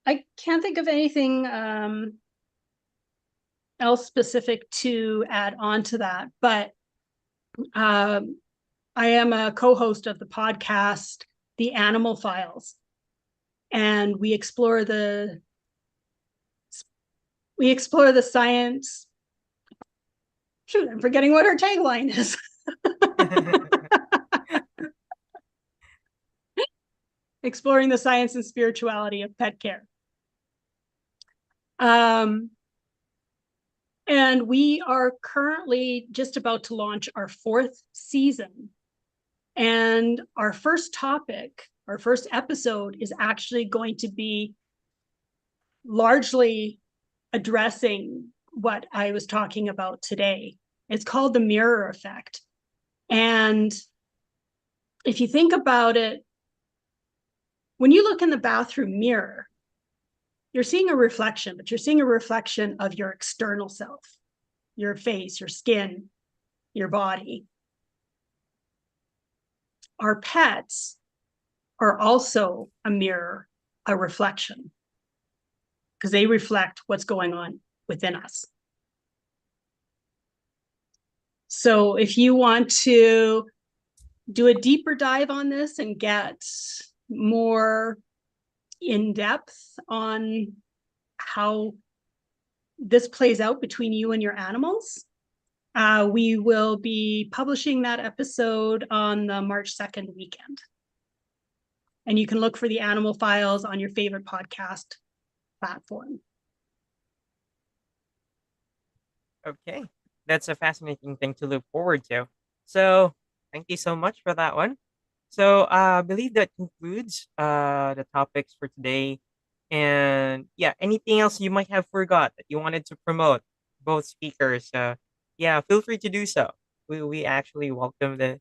I can't think of anything else specific to add on to that, but I am a co-host of the podcast, The Animal Files, and we explore the science. Shoot, I'm forgetting what our tagline is. Exploring the science and spirituality of pet care. And we are currently just about to launch our 4th season. And our first topic, our first episode, is actually going to be largely addressing what I was talking about today. It's called the mirror effect. And if you think about it, when you look in the bathroom mirror, you're seeing a reflection, but you're seeing a reflection of your external self, your face, your skin, your body. Our pets are also a mirror, a reflection, because they reflect what's going on within us. So if you want to do a deeper dive on this and get more in depth on how this plays out between you and your animals, we will be publishing that episode on the March 2nd weekend. And you can look for the Animal Files on your favorite podcast platform. Okay, that's a fascinating thing to look forward to. So thank you so much for that one. So I believe that concludes the topics for today. And yeah, anything else you might have forgot that you wanted to promote, both speakers? Yeah, feel free to do so. We actually welcome the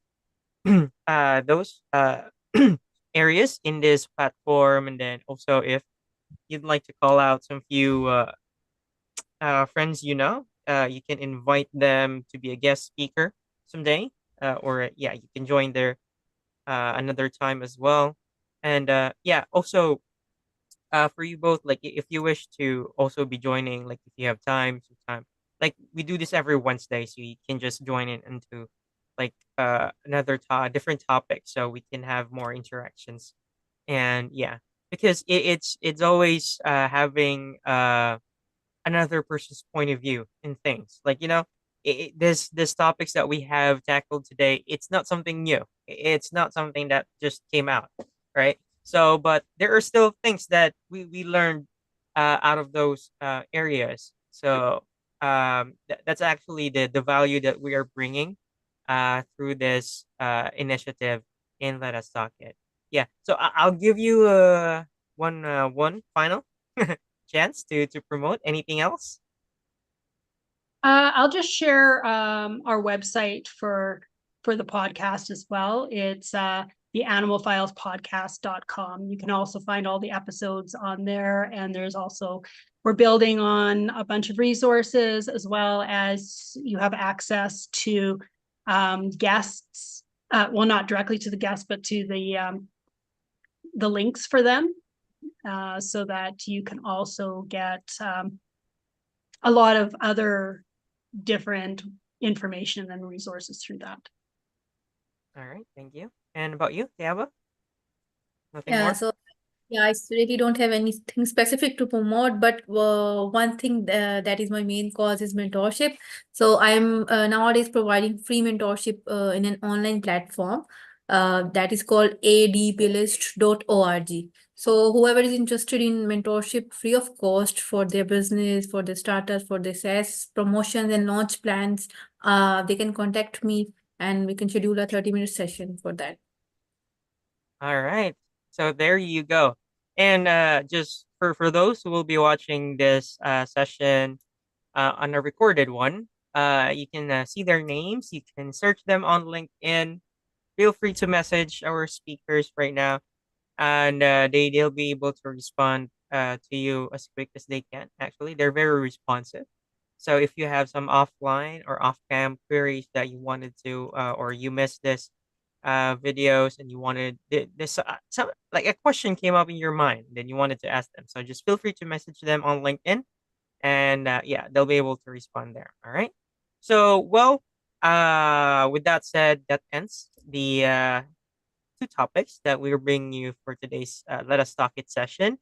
those areas in this platform, and then also if you'd like to call out some few friends you can invite them to be a guest speaker someday, or yeah, you can join their another time as well. And yeah, also for you both, like if you wish to also be joining, like if you have time, some time, like we do this every Wednesday, so you can just join in into like another different topic so we can have more interactions. And yeah, because it's always having another person's point of view in things. Like, this topics that we have tackled today, it's not something new. It's not something that just came out, right? So, but there are still things that we learned out of those areas. So that's actually the value that we are bringing through this initiative in Let Us Talk It. Yeah. So I'll give you one final chance to promote anything else. I'll just share our website for the podcast as well. It's the animalfilespodcast.com. You can also find all the episodes on there. And there's also, we're building on a bunch of resources, as well as you have access to guests. Well, not directly to the guests, but to the links for them, so that you can also get a lot of other different information and resources through that. All right, thank you. And about you, Tiaba? Nothing Yeah, more? so yeah, I really don't have anything specific to promote, but one thing that is my main cause is mentorship. So I'm nowadays providing free mentorship in an online platform that is called adplist.org. So whoever is interested in mentorship free of cost for their business, for their startups, for their SaaS promotions and launch plans, they can contact me and we can schedule a 30-minute session for that. All right. So there you go. And just for those who will be watching this session on a recorded one, you can see their names. You can search them on LinkedIn. Feel free to message our speakers right now, and they'll be able to respond to you as quick as they can. Actually, they're very responsive. So if you have some offline or off-cam queries that you wanted to, or you missed this videos and you wanted this, some like a question came up in your mind, then you wanted to ask them. So just feel free to message them on LinkedIn, and yeah, they'll be able to respond there. All right. So well, with that said, that ends the two topics that we're bringing you for today's Let Us Talk It session.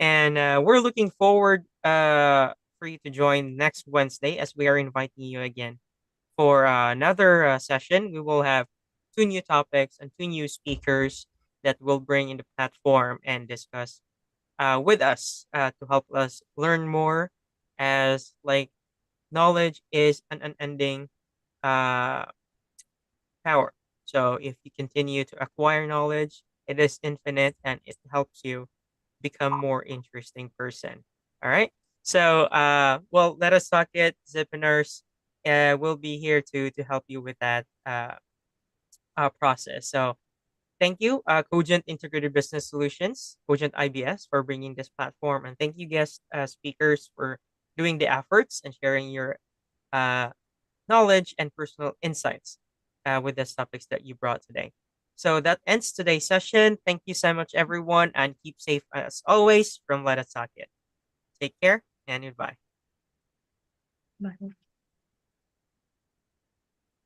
And we're looking forward for you to join next Wednesday as we are inviting you again for another session. We will have two new topics and two new speakers that will bring in the platform and discuss with us to help us learn more, as like knowledge is an unending uh, power. So if you continue to acquire knowledge, it is infinite and it helps you become more interesting person. All right. So well, let us talk it. Zipiners will be here to help you with that process. So thank you, Cogent Integrated Business Solutions, Cogent IBS, for bringing this platform, and thank you, guest speakers, for doing the efforts and sharing your uh, knowledge and personal insights with the topics that you brought today. So that ends today's session. Thank you so much, everyone, and keep safe as always from Let Us Talk It. Take care and goodbye. Bye.